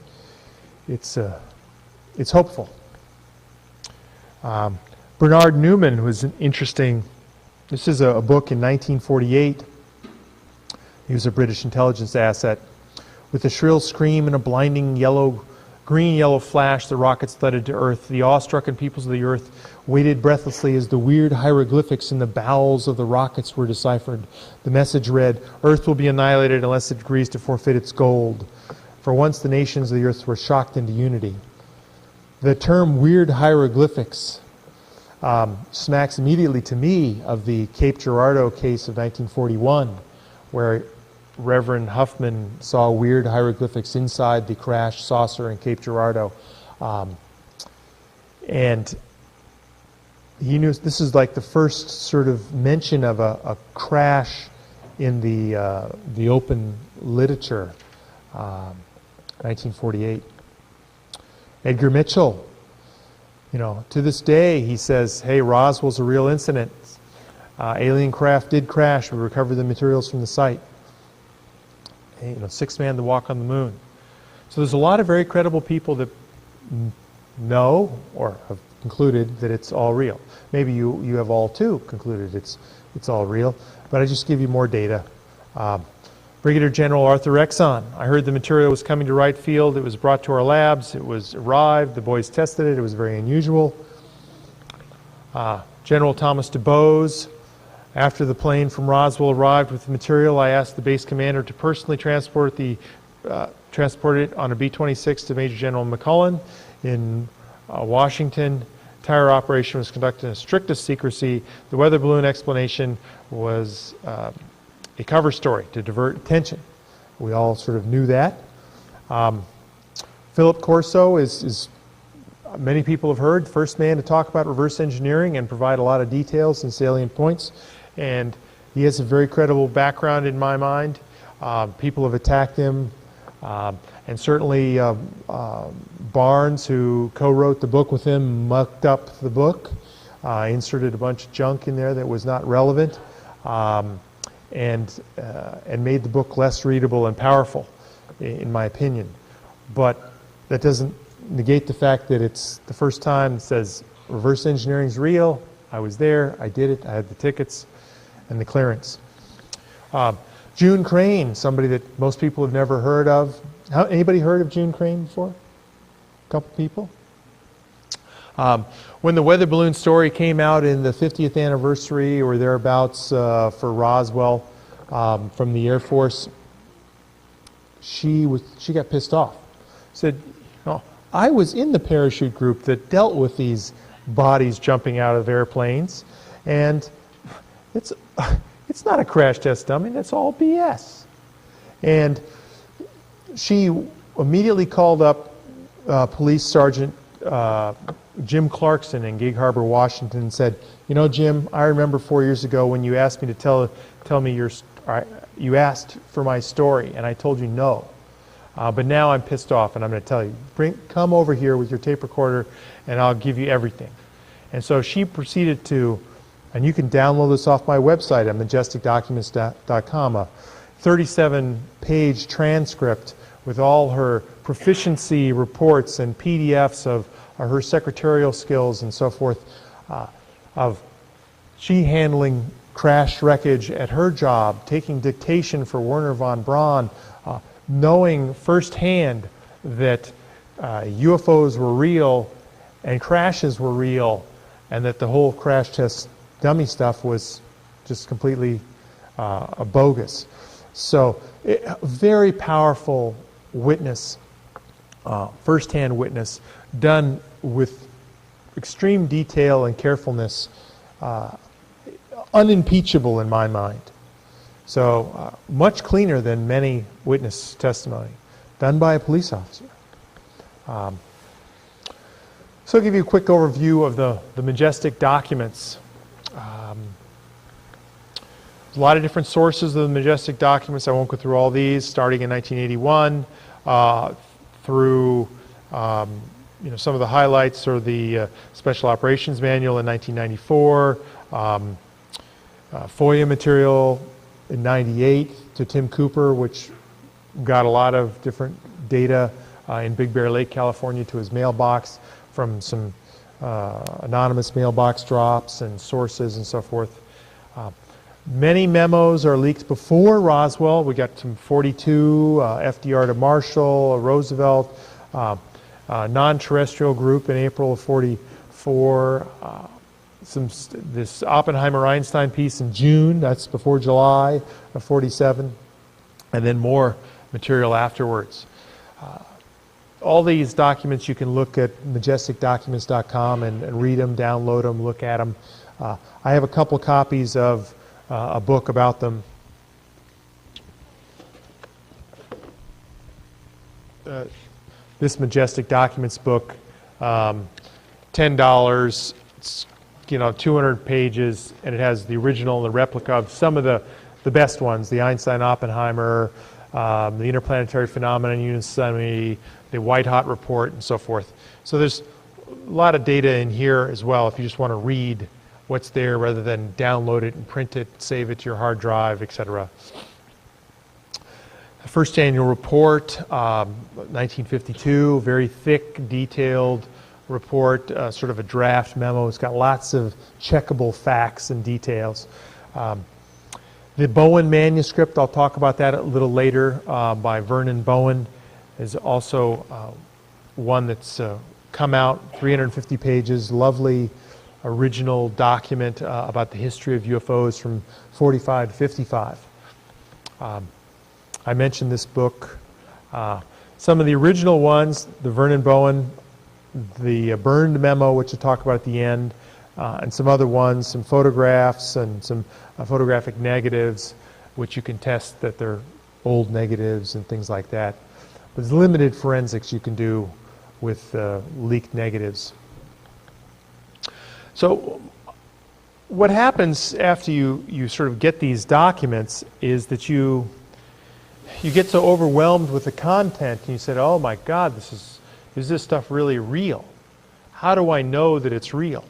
it's hopeful. Bernard Newman was an interesting, this is a book in 1948. He was a British intelligence asset. With a shrill scream and a blinding green-yellow flash, the rockets thudded to Earth. The awe-stricken peoples of the Earth waited breathlessly as the weird hieroglyphics in the bowels of the rockets were deciphered. The message read, "Earth will be annihilated unless it agrees to forfeit its gold." For once the nations of the Earth were shocked into unity. The term weird hieroglyphics smacks immediately to me of the Cape Girardeau case of 1941, where Reverend Huffman saw weird hieroglyphics inside the crashed saucer in Cape Girardeau. And he knew this is like the first sort of mention of a crash in the open literature, 1948. Edgar Mitchell, to this day he says, hey, Roswell's a real incident. Alien craft did crash. We recovered the materials from the site. Hey, sixth man to walk on the moon. So there's a lot of very credible people that know or have concluded that it's all real. Maybe you have all too concluded it's all real, but I just give you more data. Brigadier General Arthur Exon, I heard the material was coming to Wright Field. It was brought to our labs. It was arrived. The boys tested it. It was very unusual. General Thomas DuBose, after the plane from Roswell arrived with the material, I asked the base commander to personally transport it on a B-26 to Major General McCullen in Washington. entire operation was conducted in the strictest secrecy. The weather balloon explanation was a cover story to divert attention. We all sort of knew that. Philip Corso is many people have heard, first man to talk about reverse engineering and provide a lot of details and salient points. And he has a very credible background in my mind. People have attacked him. And certainly Barnes, who co-wrote the book with him, mucked up the book, inserted a bunch of junk in there that was not relevant, and made the book less readable and powerful, in my opinion. But that doesn't negate the fact that it's the first time it says reverse engineering is real. I was there, I did it, I had the tickets and the clearance. June Crane, somebody that most people have never heard of. Anybody heard of June Crane before? A couple people? When the weather balloon story came out in the 50th anniversary or thereabouts for Roswell from the Air Force, she got pissed off. Said, "Oh, I was in the parachute group that dealt with these bodies jumping out of airplanes, and it's not a crash test dummy. That's all BS." And she immediately called up Police Sergeant Jim Clarkson in Gig Harbor, Washington, and said, "You know, Jim, I remember 4 years ago when you asked me to tell me you asked for my story, and I told you no. But now I'm pissed off, and I'm going to tell you. Come over here with your tape recorder, and I'll give you everything." And so she proceeded to, and you can download this off my website at majesticdocuments.com, a 37-page transcript with all her proficiency reports and PDFs of her secretarial skills and so forth, of she handling crash wreckage at her job, taking dictation for Werner von Braun, knowing firsthand that UFOs were real and crashes were real, and that the whole crash test dummy stuff was just completely bogus. So, a very powerful witness, first-hand witness, done with extreme detail and carefulness, unimpeachable in my mind. So, much cleaner than many witness testimony, done by a police officer. So I'll give you a quick overview of the Majestic documents. A lot of different sources of the Majestic documents. I won't go through all these, starting in 1981 through some of the highlights are the Special Operations Manual in 1994, FOIA material in 98 to Tim Cooper, which got a lot of different data in Big Bear Lake, California, to his mailbox from some anonymous mailbox drops and sources and so forth. Many memos are leaked before Roswell. We got some 42, FDR to Marshall, Roosevelt, non-terrestrial group in April of 44, this Oppenheimer-Einstein piece in June, that's before July of 47, and then more material afterwards. All these documents you can look at majesticdocuments.com and read them, download them, look at them. I have a couple copies of a book about them. This Majestic Documents book, $10. It's 200 pages, and it has the original and the replica of some of the best ones: the Einstein-Oppenheimer, the Interplanetary Phenomenon Unit, the White Hot Report, and so forth. So there's a lot of data in here as well if you just want to read what's there rather than download it and print it, save it to your hard drive, etc. The first annual report, 1952, very thick, detailed report, sort of a draft memo. It's got lots of checkable facts and details. The Bowen manuscript, I'll talk about that a little later, by Vernon Bowen, is also one that's come out, 350 pages, lovely original document about the history of UFOs from 45 to 55. I mentioned this book. Some of the original ones, the Vernon Bowen, the burned memo, which I'll talk about at the end, and some other ones, some photographs and some photographic negatives, which you can test that they're old negatives and things like that. There's limited forensics you can do with leaked negatives. So what happens after you sort of get these documents is that you get so overwhelmed with the content and you said, oh my God, is this stuff really real? How do I know that it's real?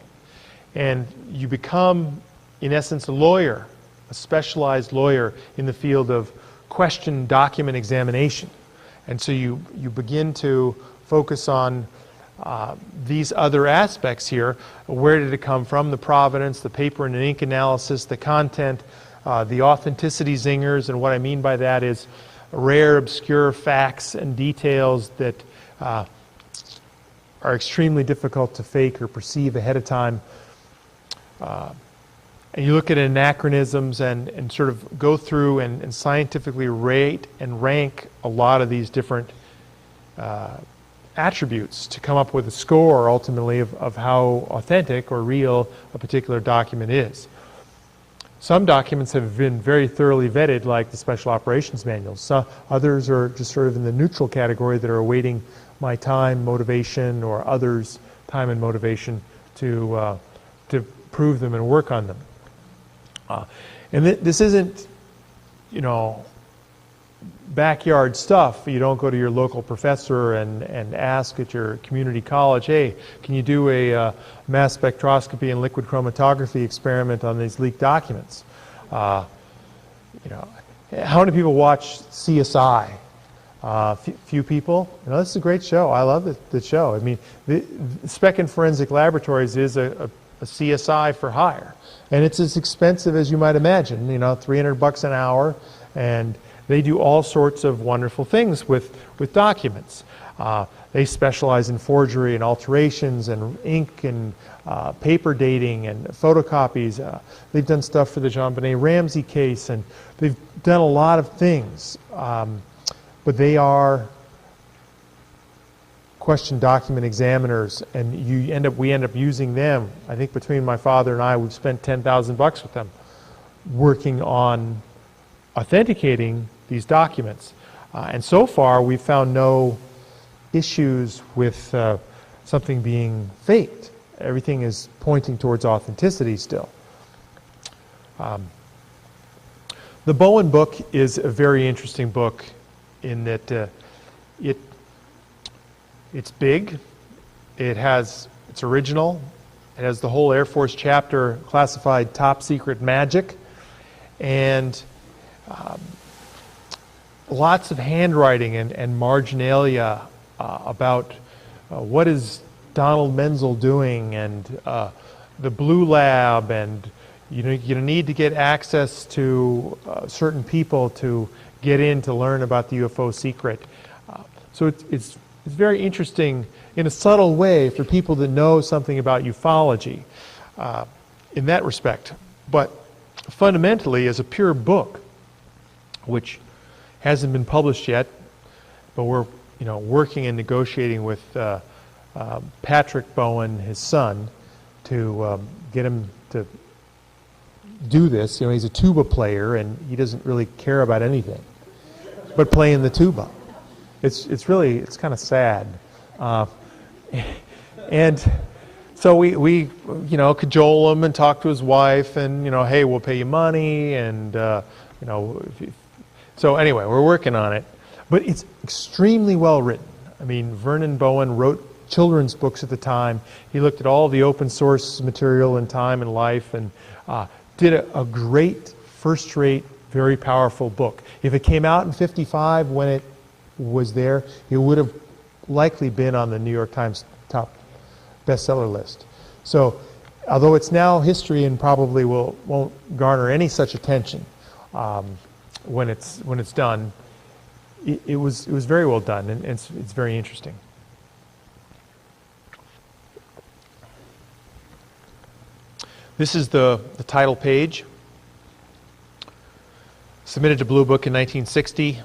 And you become, in essence, a lawyer, a specialized lawyer in the field of question document examination. And so you begin to focus on these other aspects here. Where did it come from? The provenance, the paper and ink analysis, the content, the authenticity zingers. And what I mean by that is rare, obscure facts and details that are extremely difficult to fake or perceive ahead of time. And you look at anachronisms and sort of go through and scientifically rate and rank a lot of these different attributes to come up with a score ultimately of how authentic or real a particular document is. Some documents have been very thoroughly vetted, like the Special Operations Manuals. So others are just sort of in the neutral category that are awaiting my time, motivation, or others' time and motivation to prove them and work on them. And this isn't, backyard stuff. You don't go to your local professor and ask at your community college, hey, can you do a mass spectroscopy and liquid chromatography experiment on these leaked documents? How many people watch CSI? Few people. This is a great show. I love the show. I mean, the Spec and Forensic Laboratories is a CSI for hire. And it's as expensive as you might imagine, $300 an hour, and they do all sorts of wonderful things with documents. They specialize in forgery and alterations and ink and paper dating and photocopies. They've done stuff for the JonBenet Ramsey case, and they've done a lot of things. But they are question document examiners, and we end up using them. I think between my father and I, we've spent $10,000 with them working on authenticating these documents. And so far, we've found no issues with something being faked. Everything is pointing towards authenticity still. The Bowen book is a very interesting book in that it's big, it's original, it has the whole Air Force chapter classified top secret magic, and lots of handwriting and marginalia about what is Donald Menzel doing, and the Blue Lab, and you need to get access to certain people to get in to learn about the UFO secret. So it's very interesting in a subtle way for people that know something about ufology in that respect. But fundamentally, as a pure book, which hasn't been published yet, but we're working and negotiating with Patrick Bowen, his son, to get him to do this. He's a tuba player and he doesn't really care about anything but playing the tuba. It's kind of sad, and so we cajole him and talk to his wife, and hey, we'll pay you money, and so anyway, we're working on it, but it's extremely well written. I mean, Vernon Bowen wrote children's books at the time. He looked at all the open source material in Time and Life, and did a great, first-rate, very powerful book. If it came out in '55 when it was there, it would have likely been on the New York Times top bestseller list. So, although it's now history and probably won't garner any such attention when it's done, it was very well done, and it's very interesting. This is the title page. Submitted to Blue Book in 1960.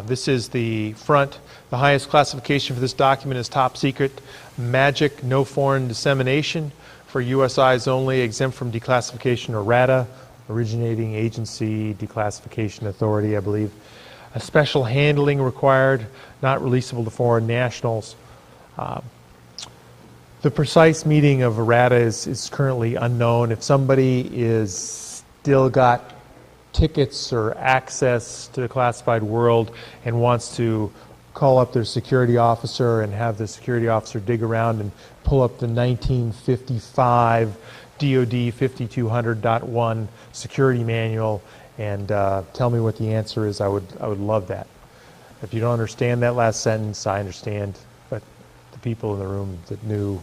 This is the front. The highest classification for this document is top secret. Majic, no foreign dissemination. For U.S. eyes only, exempt from declassification or RADA, originating agency declassification authority, I believe. A special handling required, not releasable to foreign nationals. The precise meaning of errata is currently unknown. If somebody is still got tickets or access to the classified world and wants to call up their security officer and have the security officer dig around and pull up the 1955 DoD 5200.1 security manual and tell me what the answer is, I would love that. If you don't understand that last sentence, I understand, but the people in the room that knew.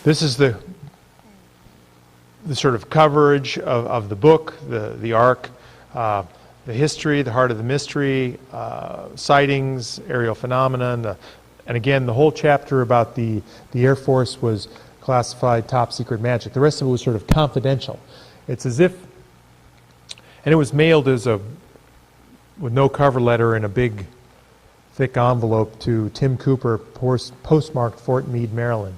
This is the sort of coverage of the book, the arc, the history, the heart of the mystery, sightings, aerial phenomenon, and again, the whole chapter about the Air Force was classified top secret magic. The rest of it was sort of confidential. It's as if, and it was mailed with no cover letter in a big thick envelope to Tim Cooper, postmarked Fort Meade, Maryland.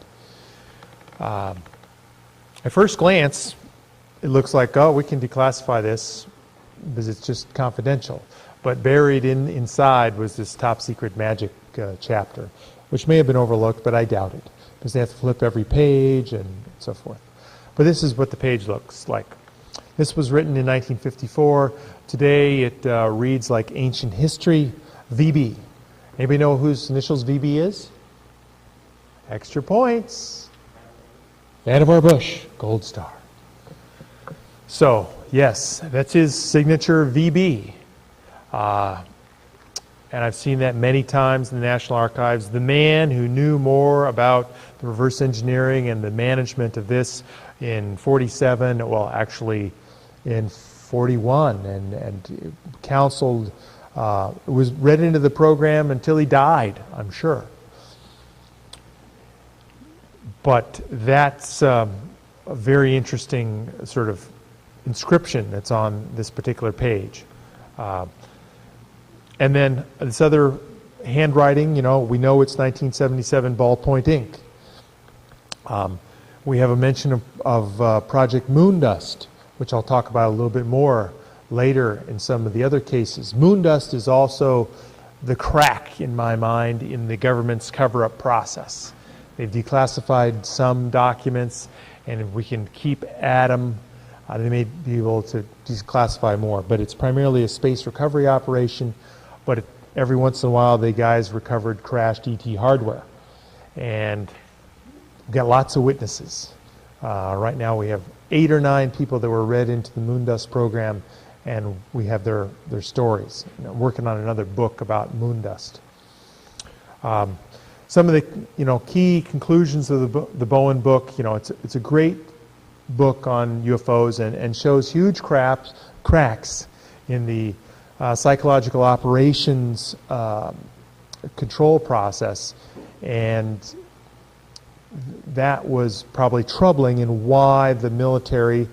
At first glance, it looks like, oh, we can declassify this because it's just confidential. But buried inside was this top secret magic chapter, which may have been overlooked, but I doubt it, because they have to flip every page and so forth. But this is what the page looks like. This was written in 1954. Today it reads like ancient history. VB. Anybody know whose initials VB is? Extra points. Vannevar Bush, gold star. So, yes, that's his signature, VB. And I've seen that many times in the National Archives. The man who knew more about the reverse engineering and the management of this in 47, well, actually in 41, and counseled. It was read into the program until he died, I'm sure. But that's a very interesting sort of inscription that's on this particular page. And then this other handwriting, we know it's 1977 ballpoint ink. We have a mention of Project Moondust, which I'll talk about a little bit more later in some of the other cases. Moondust is also the crack, in my mind, in the government's cover-up process. They've declassified some documents, and if we can keep at them, they may be able to declassify more. But it's primarily a space recovery operation, but every once in a while, the guys recovered crashed ET hardware. And we've got lots of witnesses. Right now, we have 8 or 9 people that were read into the Moondust program, and we have their stories. I'm working on another book about Moondust. Some of the key conclusions of the Bowen book. It's a great book on UFOs and shows huge cracks in the psychological operations control process, and that was probably troubling in why the military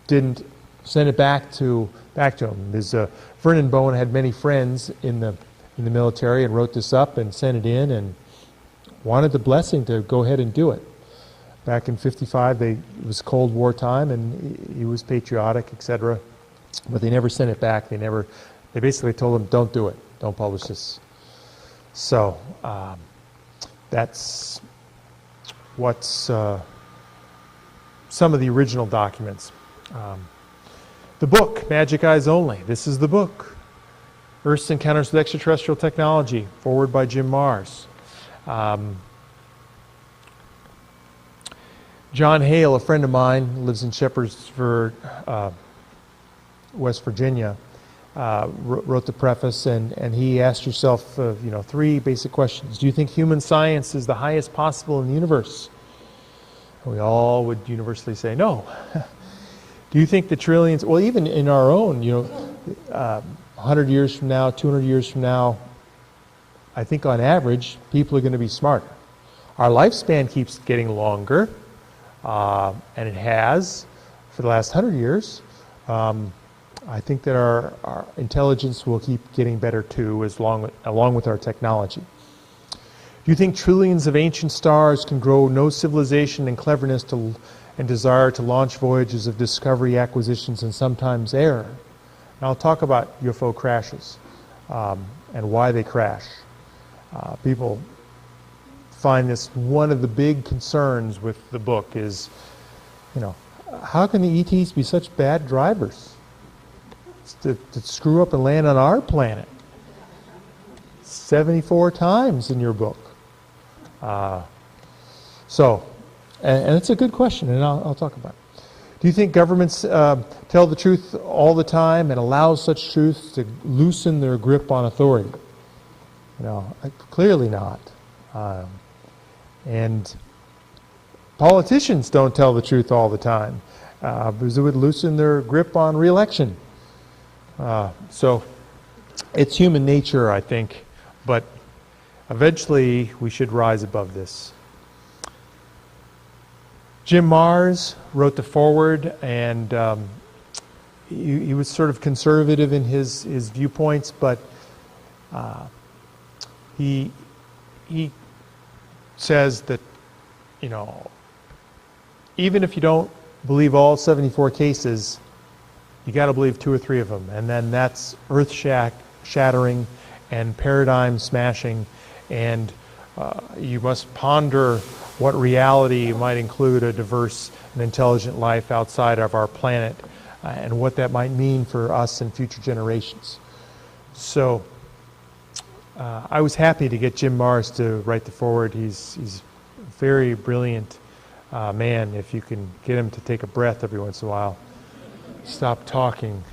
didn't send it back to him. Vernon Bowen had many friends in the military and wrote this up and sent it in and wanted the blessing to go ahead and do it. Back in 55, it was Cold War time, and he was patriotic, etc. But they never sent it back. They basically told him, don't do it. Don't publish this. So that's what's some of the original documents. The book, Magic Eyes Only. This is the book. Earth's Encounters with Extraterrestrial Technology, forward by Jim Mars. John Hale, a friend of mine, lives in Shepherdsford, West Virginia, wrote the preface, and he asked himself 3 basic questions. Do you think human science is the highest possible in the universe? And we all would universally say no. Do you think the trillions, well, even in our own, 100 years from now, 200 years from now, I think on average, people are going to be smarter. Our lifespan keeps getting longer, and it has for the last 100 years. I think that our intelligence will keep getting better too, along with our technology. Do you think trillions of ancient stars can grow no civilization and cleverness and desire to launch voyages of discovery, acquisitions, and sometimes error? And I'll talk about UFO crashes and why they crash. People find this one of the big concerns with the book is, how can the ETs be such bad drivers to screw up and land on our planet? 74 times in your book. And it's a good question, and I'll talk about it. Do you think governments tell the truth all the time and allow such truth to loosen their grip on authority? Clearly not. And politicians don't tell the truth all the time because it would loosen their grip on re-election. So it's human nature, I think, but eventually we should rise above this. Jim Marrs wrote the foreword, and he was sort of conservative in his viewpoints, but he says that, even if you don't believe all 74 cases, you got to believe 2 or 3 of them, and then that's earth-shattering and paradigm-smashing, and you must ponder what reality might include a diverse and intelligent life outside of our planet, and what that might mean for us and future generations. So I was happy to get Jim Marrs to write the foreword. He's a very brilliant man. If you can get him to take a breath every once in a while, stop talking.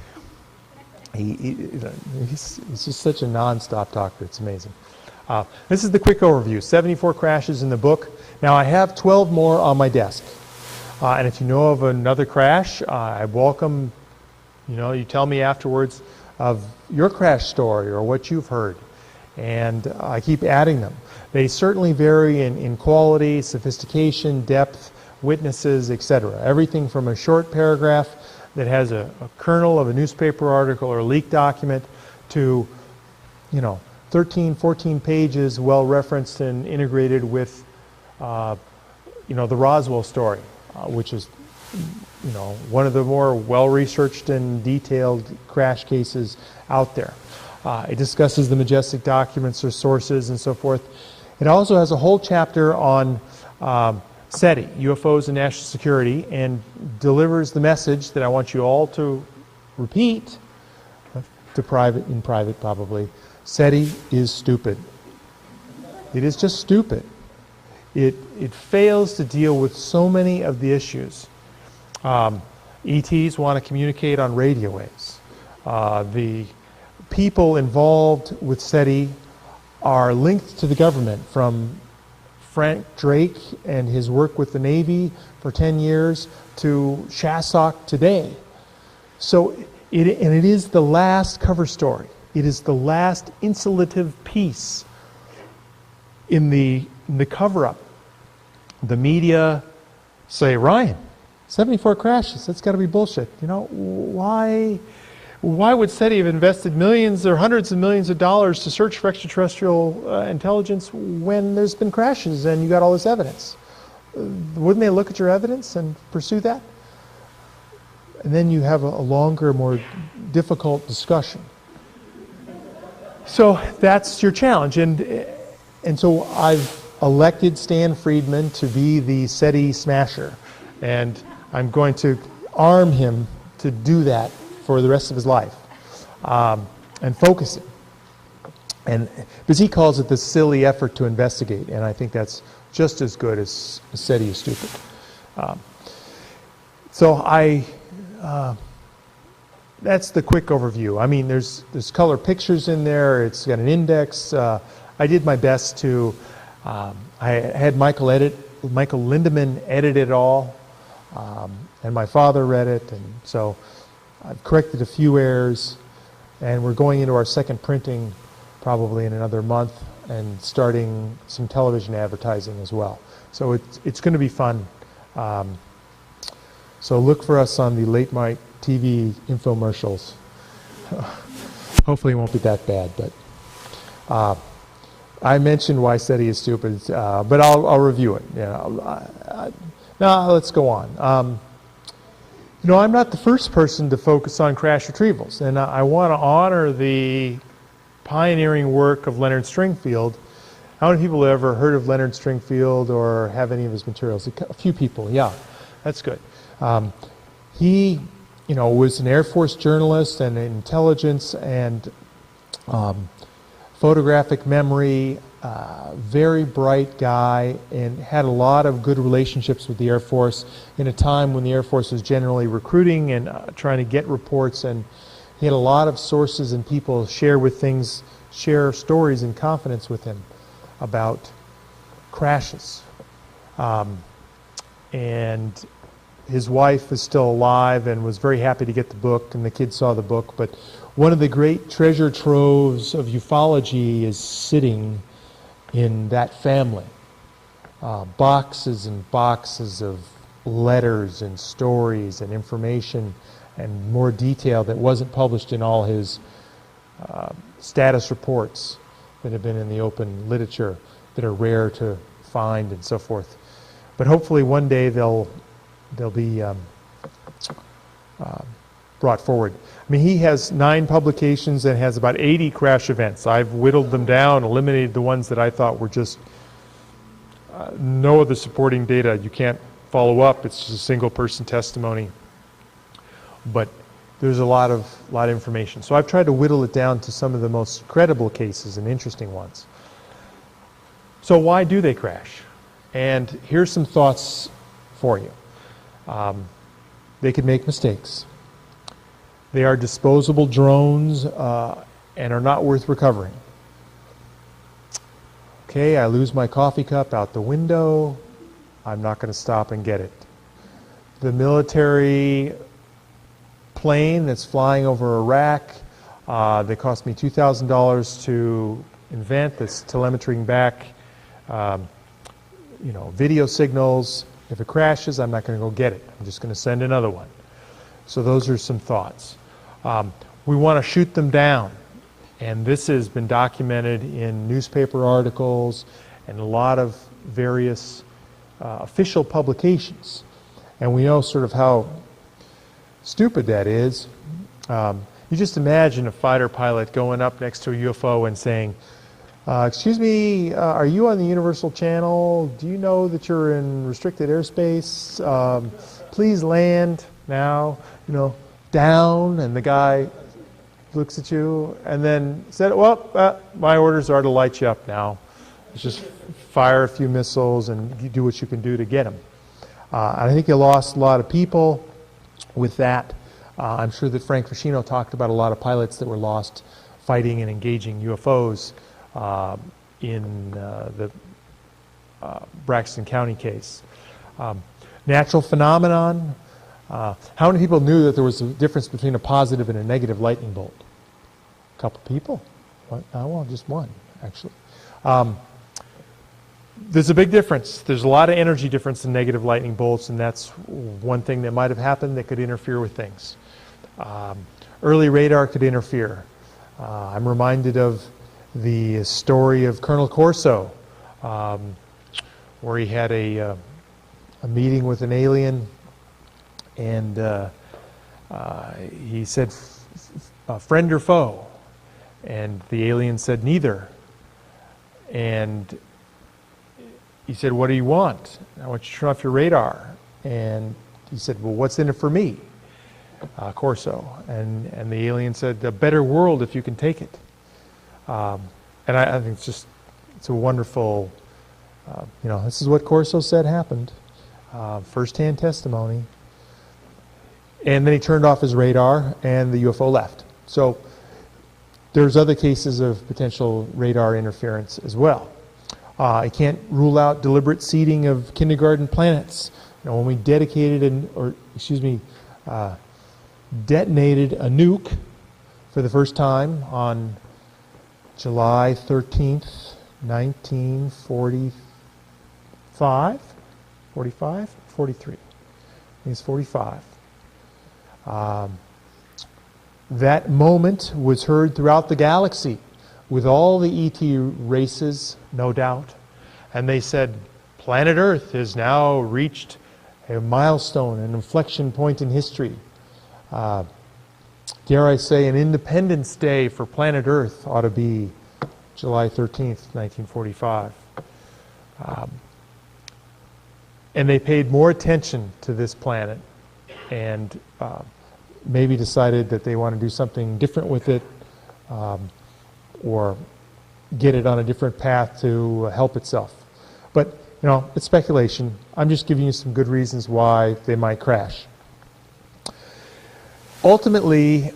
He's just such a non-stop talker. It's amazing. This is the quick overview. 74 crashes in the book. Now I have 12 more on my desk. And if you know of another crash, I welcome, you tell me afterwards of your crash story or what you've heard. And I keep adding them. They certainly vary in quality, sophistication, depth, witnesses, etc. Everything from a short paragraph that has a kernel of a newspaper article or a leaked document to, 13, 14 pages well referenced and integrated with, the Roswell story, which is, one of the more well-researched and detailed crash cases out there. It discusses the majestic documents or sources and so forth. It also has a whole chapter on SETI, UFOs and national security, and delivers the message that I want you all to repeat in private probably. SETI is stupid. It is just stupid. It fails to deal with so many of the issues. ETs want to communicate on radio waves. The people involved with SETI are linked to the government, from Frank Drake and his work with the Navy for 10 years to Shasok today. So it is the last cover story. It is the last insulative piece in the cover-up. The media say, Ryan, 74 crashes, that's got to be bullshit. Why would SETI have invested millions or hundreds of millions of dollars to search for extraterrestrial intelligence when there's been crashes and you got all this evidence? Wouldn't they look at your evidence and pursue that? And then you have a longer, more difficult discussion. So that's your challenge. And so I've elected Stan Friedman to be the SETI smasher. And I'm going to arm him to do that for the rest of his life, and focus it. And because he calls it the silly effort to investigate, and I think that's just as good as SETI is stupid. That's the quick overview. I mean, there's color pictures in there. It's got an index. I did my best to. I had Michael Lindemann edit it all, and my father read it, and so I've corrected a few errors, and we're going into our second printing probably in another month and starting some television advertising as well. So it's going to be fun. So look for us on the late night TV infomercials. Hopefully it won't be that bad, but I mentioned why SETI is stupid, but I'll review it. Now let's go on. I'm not the first person to focus on crash retrievals, and I want to honor the pioneering work of Leonard Stringfield. How many people have ever heard of Leonard Stringfield or have any of his materials? A few people, yeah, that's good. He, was an Air Force journalist and intelligence and photographic memory, very bright guy, and had a lot of good relationships with the Air Force in a time when the Air Force was generally recruiting and trying to get reports, and he had a lot of sources and people share stories in confidence with him about crashes. And his wife is still alive and was very happy to get the book, and the kids saw the book, but one of the great treasure troves of ufology is sitting in that family. Boxes and boxes of letters and stories and information and more detail that wasn't published in all his status reports that have been in the open literature that are rare to find and so forth. But hopefully one day they'll be brought forward. I mean, he has 9 publications and has about 80 crash events. I've whittled them down, eliminated the ones that I thought were just no other supporting data. You can't follow up. It's just a single person testimony. But there's a lot of information. So I've tried to whittle it down to some of the most credible cases and interesting ones. So why do they crash? And here's some thoughts for you. They could make mistakes. They are disposable drones and are not worth recovering. Okay, I lose my coffee cup out the window. I'm not going to stop and get it. The military plane that's flying over Iraq, that cost me $2,000 to invent, that's telemetering back video signals. If it crashes, I'm not going to go get it. I'm just going to send another one. So those are some thoughts. We want to shoot them down. And this has been documented in newspaper articles and a lot of various official publications. And we know sort of how stupid that is. You just imagine a fighter pilot going up next to a UFO and saying, excuse me, are you on the Universal Channel? Do you know that you're in restricted airspace? Please land now, down. And the guy looks at you and then said, well, my orders are to light you up now. Just fire a few missiles and you do what you can do to get them. I think you lost a lot of people with that. I'm sure that Frank Ficino talked about a lot of pilots that were lost fighting and engaging UFOs in the Braxton County case. Natural phenomenon. How many people knew that there was a difference between a positive and a negative lightning bolt? A couple people. Well, just one, actually. There's a big difference. There's a lot of energy difference in negative lightning bolts, and that's one thing that might have happened that could interfere with things. Early radar could interfere. I'm reminded of the story of Colonel Corso, where he had a meeting with an alien, and he said, friend or foe? And the alien said, neither. And he said, what do you want? I want you to turn off your radar. And he said, well, what's in it for me? Corso. And the alien said, a better world if you can take it. And I think it's a wonderful, this is what Corso said happened. First-hand testimony. And then he turned off his radar and the UFO left. So there's other cases of potential radar interference as well. I can't rule out deliberate seeding of kindergarten planets. When we detonated a nuke for the first time on July 13th, 1945, 43. I think it's 45. That moment was heard throughout the galaxy with all the ET races, no doubt. And they said, planet Earth has now reached a milestone, an inflection point in history. Dare I say, an Independence Day for planet Earth ought to be July 13th, 1945. And they paid more attention to this planet and maybe decided that they want to do something different with it, or get it on a different path to help itself. But, you know, it's speculation. I'm just giving you some good reasons why they might crash. Ultimately,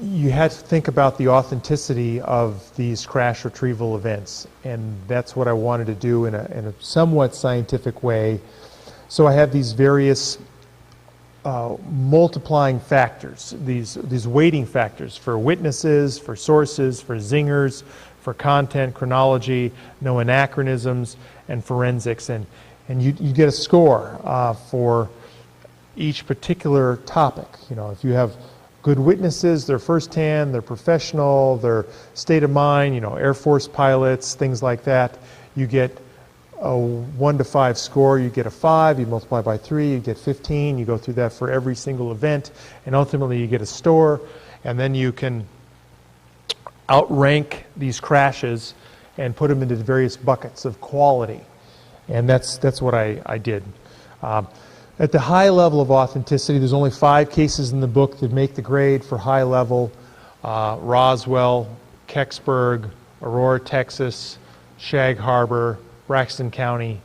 you had to think about the authenticity of these crash retrieval events, and that's what I wanted to do in a somewhat scientific way. So I have these various multiplying factors, these weighting factors for witnesses, for sources, for zingers, for content, chronology, no anachronisms, and forensics. And you get a score for each particular topic. You know, if you have good witnesses, they're firsthand, they're professional, their state of mind, you know, Air Force pilots, things like that, you get a 1 to 5 score. You get a 5, you multiply by 3, you get 15, you go through that for every single event, and ultimately you get a score, and then you can outrank these crashes and put them into the various buckets of quality. And that's what I did. At the high level of authenticity, there's only 5 cases in the book that make the grade for high level. Roswell, Kecksburg, Aurora, Texas, Shag Harbor, Braxton County,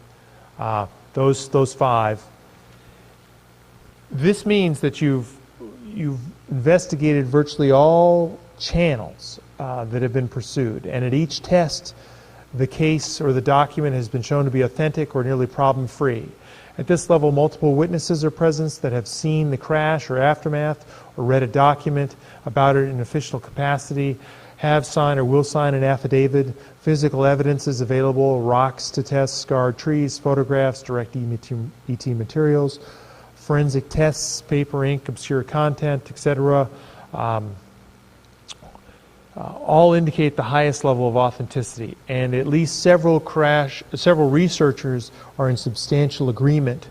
those 5. This means that you've investigated virtually all channels that have been pursued, and at each test the case or the document has been shown to be authentic or nearly problem-free. At this level, multiple witnesses are present that have seen the crash or aftermath or read a document about it in official capacity, have signed or will sign an affidavit. Physical evidence is available, rocks to test, scarred trees, photographs, direct ET materials, forensic tests, paper, ink, obscure content, etc. All indicate the highest level of authenticity, and at least several researchers are in substantial agreement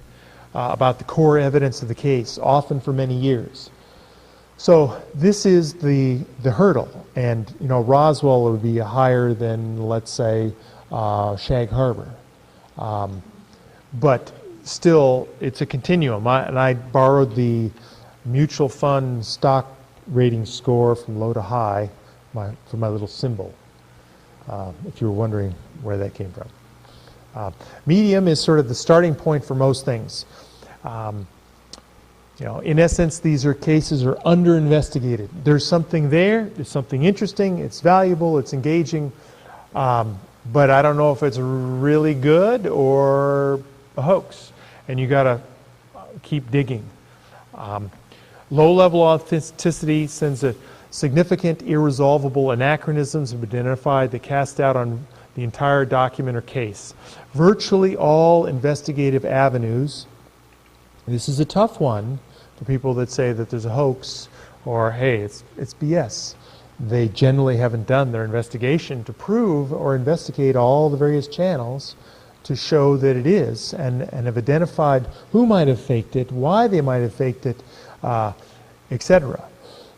about the core evidence of the case, often for many years. So this is the hurdle, and you know, Roswell would be higher than, let's say, Shag Harbor, but still it's a continuum. And I borrowed the mutual fund stock rating score from low to high for my little symbol, if you were wondering where that came from. Medium is sort of the starting point for most things. You know, in essence, these cases are under-investigated. There's something there, there's something interesting, it's valuable, it's engaging, but I don't know if it's really good or a hoax, and you got to keep digging. Low-level authenticity sends a significant irresolvable anachronisms have been identified that cast doubt on the entire document or case. Virtually all investigative avenues, this is a tough one for people that say that there's a hoax or, hey, it's BS. They generally haven't done their investigation to prove or investigate all the various channels to show that it is, and have identified who might have faked it, why they might have faked it, etc.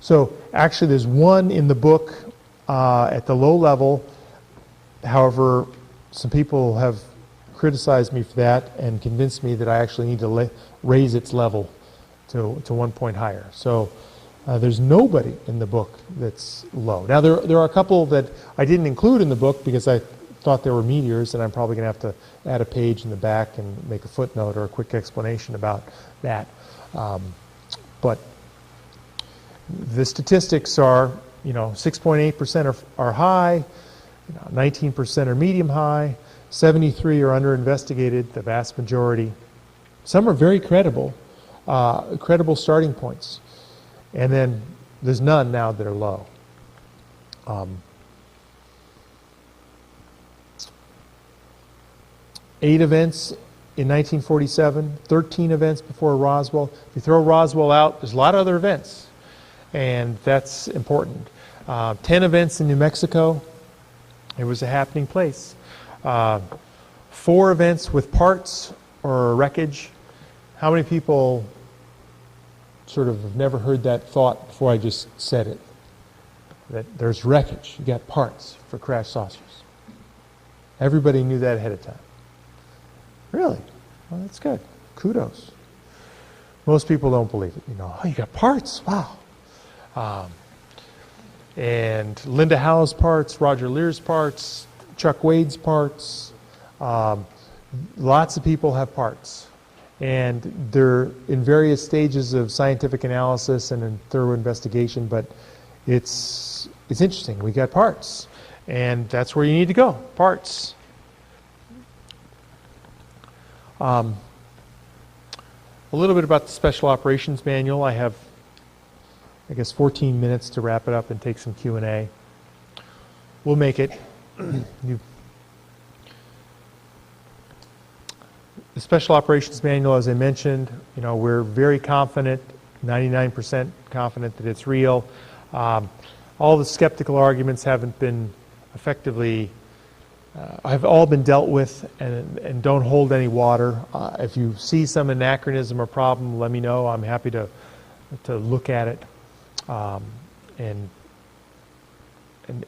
So actually there's one in the book at the low level. However, some people have criticized me for that and convinced me that I actually need to raise its level to 1 point higher. So there's nobody in the book that's low. Now there are a couple that I didn't include in the book because I thought they were meteors, and I'm probably going to have to add a page in the back and make a footnote or a quick explanation about that. But the statistics are, you know, 6.8% are high, 19% are medium high, 73 are under investigated, the vast majority. Some are very credible, credible starting points. And then there's none now that are low. 8 events in 1947, 13 events before Roswell. If you throw Roswell out, there's a lot of other events. and that's important. 10 events in New Mexico. It was a happening place. 4 events with parts or wreckage. How many people sort of have never heard that thought before I just said it? That there's wreckage. You got parts for crash saucers. Everybody knew that ahead of time. Really? Well, that's good. Kudos. Most people don't believe it. You know, oh, you got parts? Wow. And Linda Howe's parts, Roger Lear's parts, Chuck Wade's parts. Lots of people have parts. And they're in various stages of scientific analysis and in thorough investigation, but it's interesting. We got parts. And that's where you need to go, parts. A little bit about the Special Operations Manual. I have, I guess, 14 minutes to wrap it up and take some Q&A. We'll make it. The Special Operations Manual, as I mentioned, you know, we're very confident, 99% confident that it's real. All the skeptical arguments haven't been effectively, have all been dealt with and don't hold any water. If you see some anachronism or problem, let me know. I'm happy to look at it and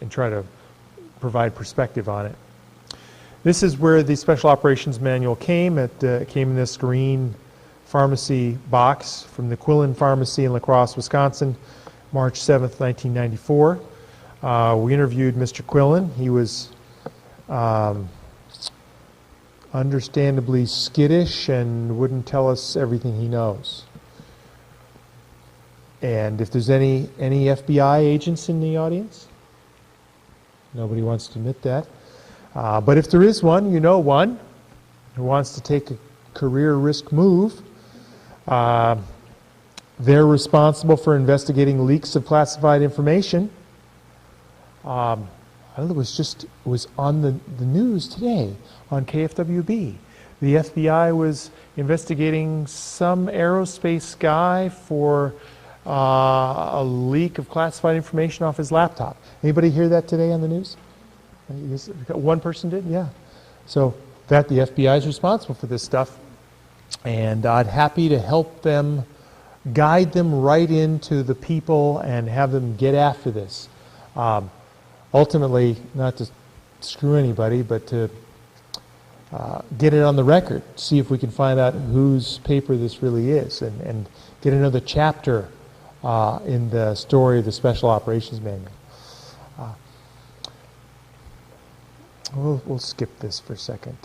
try to provide perspective on it. This is where the Special Operations Manual came. It came in this green pharmacy box from the Quillen Pharmacy in La Crosse, Wisconsin, March 7th, 1994. We interviewed Mr. Quillen. He was understandably skittish and wouldn't tell us everything he knows. And if there's any FBI agents in the audience, nobody wants to admit that. But if there is one, you know one, who wants to take a career risk move, they're responsible for investigating leaks of classified information. I don't know, it was on the news today on KFWB. The FBI was investigating some aerospace guy for a leak of classified information off his laptop. Anybody hear that today on the news? One person did? Yeah. So the FBI is responsible for this stuff, and I'd happy to help them, guide them right into the people and have them get after this. Ultimately, not to screw anybody, but to get it on the record, see if we can find out whose paper this really is, and get another chapter in the story of the Special Operations Manual. We'll skip this for a second.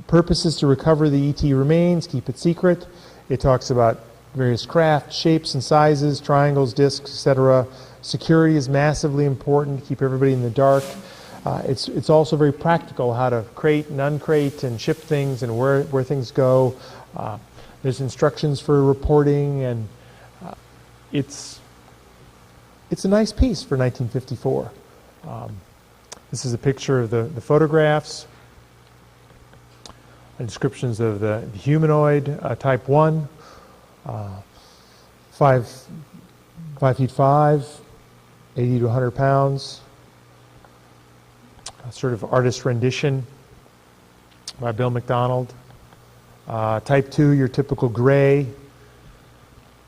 Purpose is to recover the ET remains, keep it secret. It talks about various craft, shapes and sizes, triangles, discs, etc. Security is massively important, keep everybody in the dark. It's also very practical how to crate and uncrate and ship things and where things go. There's instructions for reporting, and it's a nice piece for 1954. This is a picture of the photographs, and descriptions of the humanoid, type 1, 5 feet 5, 80 to 100 pounds. A sort of artist rendition by Bill McDonald. Type 2, your typical gray,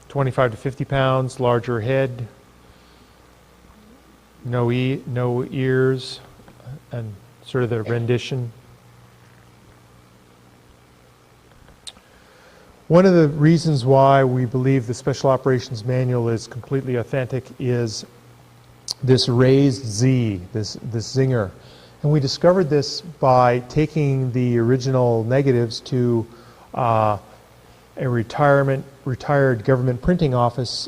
25 to 50 pounds, larger head, no ears, and sort of the rendition. One of the reasons why we believe the Special Operations Manual is completely authentic is this raised Z, this zinger. And we discovered this by taking the original negatives to a retired government printing office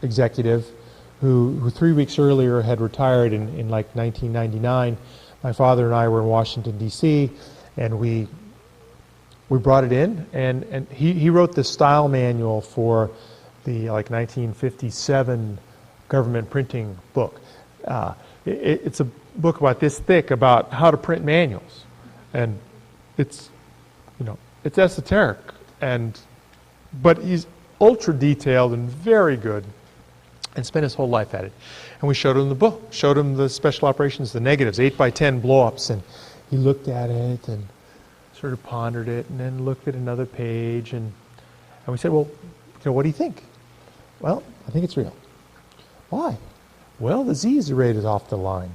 executive who 3 weeks earlier had retired in like 1999. My father and I were in Washington, D.C., and we brought it in, and he wrote the style manual for the like 1957 government printing book. It's a book about this thick about how to print manuals, and it's esoteric, but he's ultra detailed and very good, and spent his whole life at it. And we showed him the book, showed him the special operations, the negatives, 8x10 blow-ups, and he looked at it and sort of pondered it, and then looked at another page, and we said, well, what do you think? Well, I think it's real. Why? Well, the Z rate is off the line.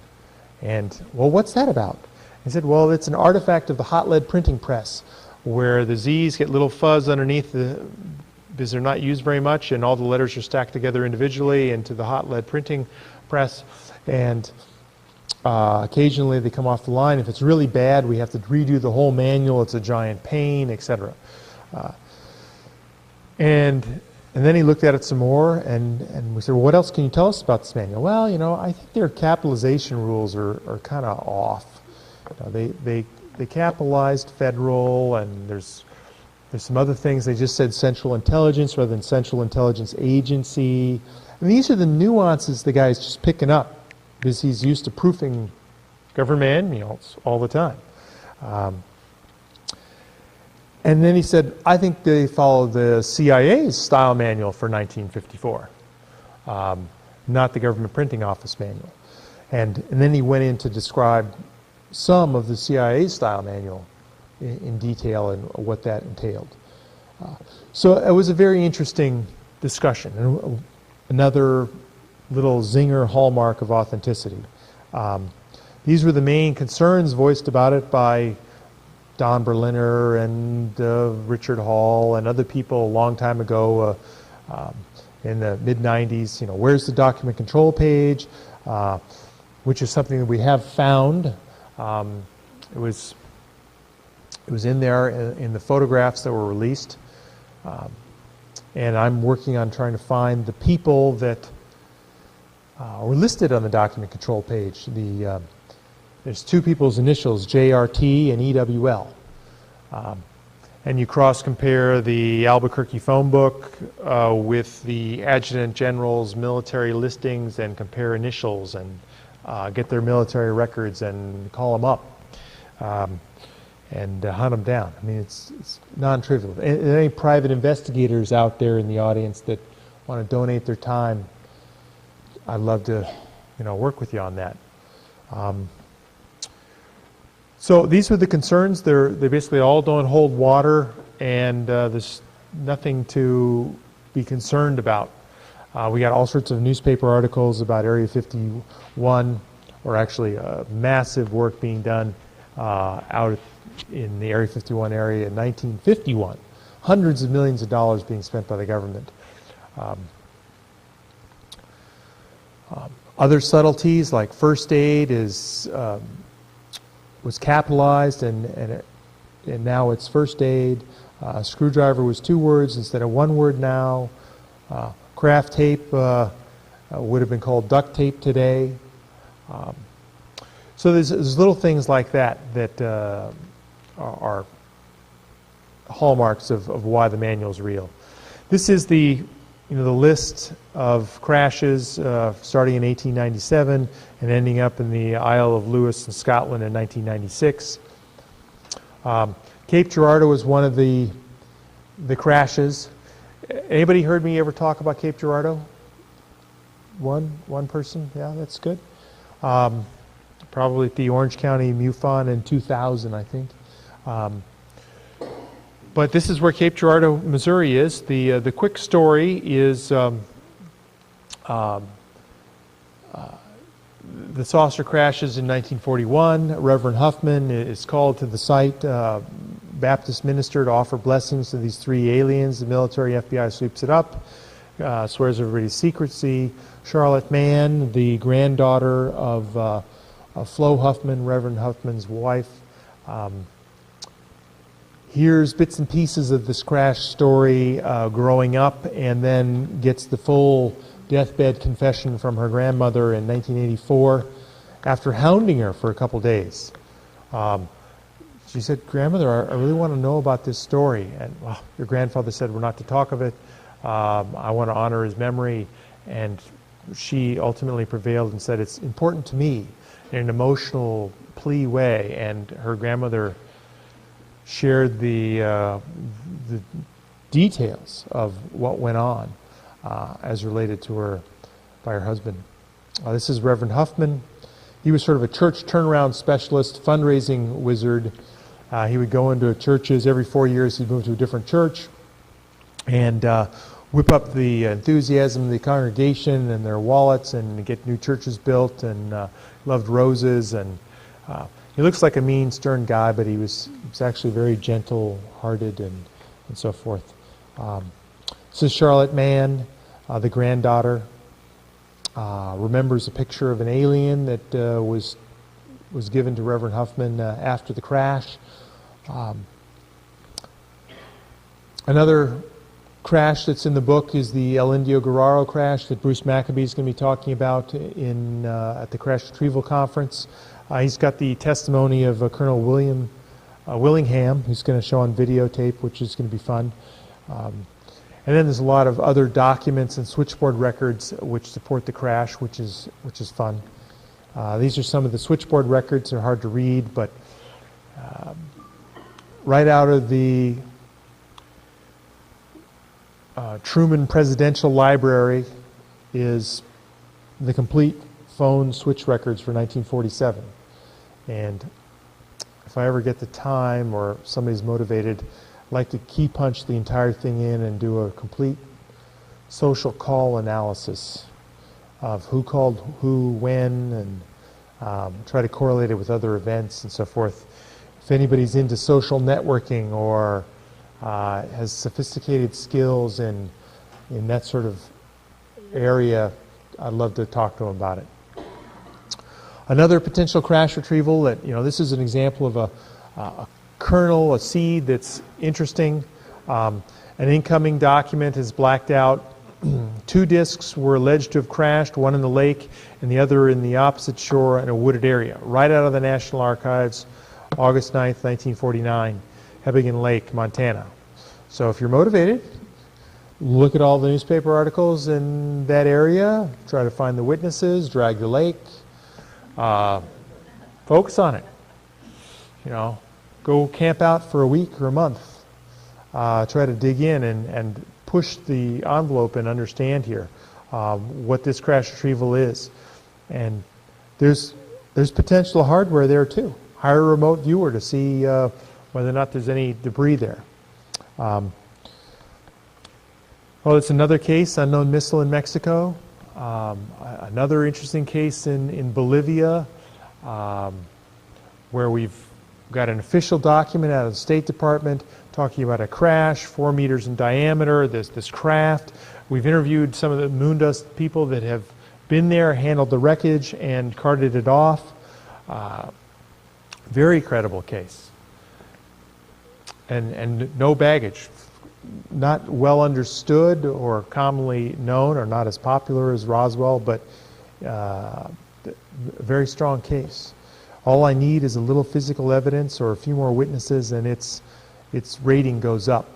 And, well, what's that about? He said, well, it's an artifact of the hot lead printing press, where the Z's get little fuzz underneath because they're not used very much, and all the letters are stacked together individually into the hot lead printing press, and occasionally they come off the line. If it's really bad, we have to redo the whole manual. It's a giant pain, etc. And then he looked at it some more, and we said, well, what else can you tell us about this manual? Well, I think their capitalization rules are kind of off. They capitalized federal, and there's some other things. They just said Central Intelligence rather than Central Intelligence Agency. And these are the nuances the guy's just picking up because he's used to proofing government manuals all the time. And then he said, I think they follow the CIA's style manual for 1954, not the Government Printing Office manual. And then he went in to describe some of the CIA's style manual in detail and what that entailed. So it was a very interesting discussion, and another little zinger hallmark of authenticity. These were the main concerns voiced about it by Don Berliner and Richard Hall and other people a long time ago in the mid-90s. Where's the document control page, which is something that we have found. It was in there in the photographs that were released. And I'm working on trying to find the people that were listed on the document control page. There's two people's initials, JRT and EWL. And you cross-compare the Albuquerque phone book with the Adjutant General's military listings and compare initials and get their military records and call them up and hunt them down. I mean, it's non-trivial. And any private investigators out there in the audience that want to donate their time, I'd love to work with you on that. So these were the concerns. They basically all don't hold water, and there's nothing to be concerned about. We got all sorts of newspaper articles about Area 51, or actually massive work being done out in the Area 51 area in 1951. Hundreds of millions of dollars being spent by the government. Other subtleties like first aid was capitalized, and now it's first aid. Screwdriver was 2 words instead of 1 word now. Craft tape would have been called duct tape today. So there's little things like that are hallmarks of why the manual is real. This is the list of crashes starting in 1897 and ending up in the Isle of Lewis in Scotland in 1996. Cape Girardeau was one of the crashes. Anybody heard me ever talk about Cape Girardeau? One person? Yeah, that's good. Probably at the Orange County MUFON in 2000, I think. But this is where Cape Girardeau, Missouri is. The quick story is the saucer crashes in 1941. Reverend Huffman is called to the site, Baptist minister, to offer blessings to these 3 aliens. The military FBI sweeps it up, swears everybody's secrecy. Charlotte Mann, the granddaughter of Flo Huffman, Reverend Huffman's wife, hears bits and pieces of this crash story growing up, and then gets the full deathbed confession from her grandmother in 1984 after hounding her for a couple days. She said, "Grandmother, I really want to know about this story." And your grandfather said, "We're not to talk of it. I want to honor his memory." And she ultimately prevailed and said, "It's important to me," in an emotional plea way. And her grandmother shared the details of what went on as related to her by her husband. This is Reverend Huffman. He was sort of a church turnaround specialist, fundraising wizard. He would go into churches every 4 years. He'd move to a different church and whip up the enthusiasm of the congregation and their wallets and get new churches built, and loved roses. And he looks like a mean, stern guy, but he was actually very gentle-hearted and so forth. This is Charlotte Mann, the granddaughter. Remembers a picture of an alien that was given to Reverend Huffman after the crash. Another crash that's in the book is the El Indio Guerrero crash that Bruce Maccabee is going to be talking about at the Crash Retrieval Conference. He's got the testimony of Colonel Willingham, who's going to show on videotape, which is going to be fun. And then there's a lot of other documents and switchboard records which support the crash, which is fun. These are some of the switchboard records. They're hard to read, but right out of the Truman Presidential Library is the complete phone switch records for 1947. And if I ever get the time or somebody's motivated, I'd like to key punch the entire thing in and do a complete social call analysis of who called who, when, and try to correlate it with other events and so forth. If anybody's into social networking or has sophisticated skills in that sort of area, I'd love to talk to them about it. Another potential crash retrieval that, this is an example of a kernel, a seed that's interesting. An incoming document is blacked out. 2 discs were alleged to have crashed, one in the lake and the other in the opposite shore in a wooded area, right out of the National Archives, August 9th, 1949, Hebgen Lake, Montana. So if you're motivated, look at all the newspaper articles in that area, try to find the witnesses, drag the lake, focus on it. Go camp out for a week or a month. Try to dig in and push the envelope and understand here what this crash retrieval is. And there's potential hardware there too. Hire a remote viewer to see whether or not there's any debris there. It's another case, unknown missile in Mexico. Another interesting case in Bolivia, where we've got an official document out of the State Department talking about a crash 4 meters in diameter, this craft. We've interviewed some of the Moondust people that have been there, handled the wreckage, and carted it off. Very credible case. And no baggage. Not well understood or commonly known, or not as popular as Roswell, but a very strong case. All I need is a little physical evidence or a few more witnesses, and its rating goes up.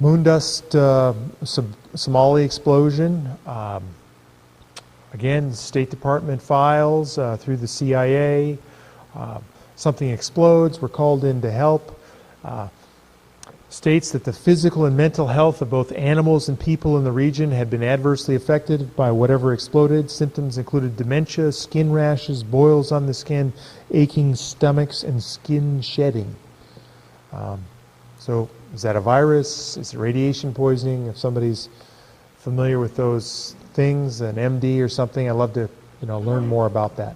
Moondust Somali explosion. Again, State Department files through the CIA. Something explodes. We're called in to help. States that the physical and mental health of both animals and people in the region had been adversely affected by whatever exploded. Symptoms included dementia, skin rashes, boils on the skin, aching stomachs, and skin shedding. So is that a virus? Is it radiation poisoning? If somebody's familiar with those things, an MD or something, I'd love to learn more about that.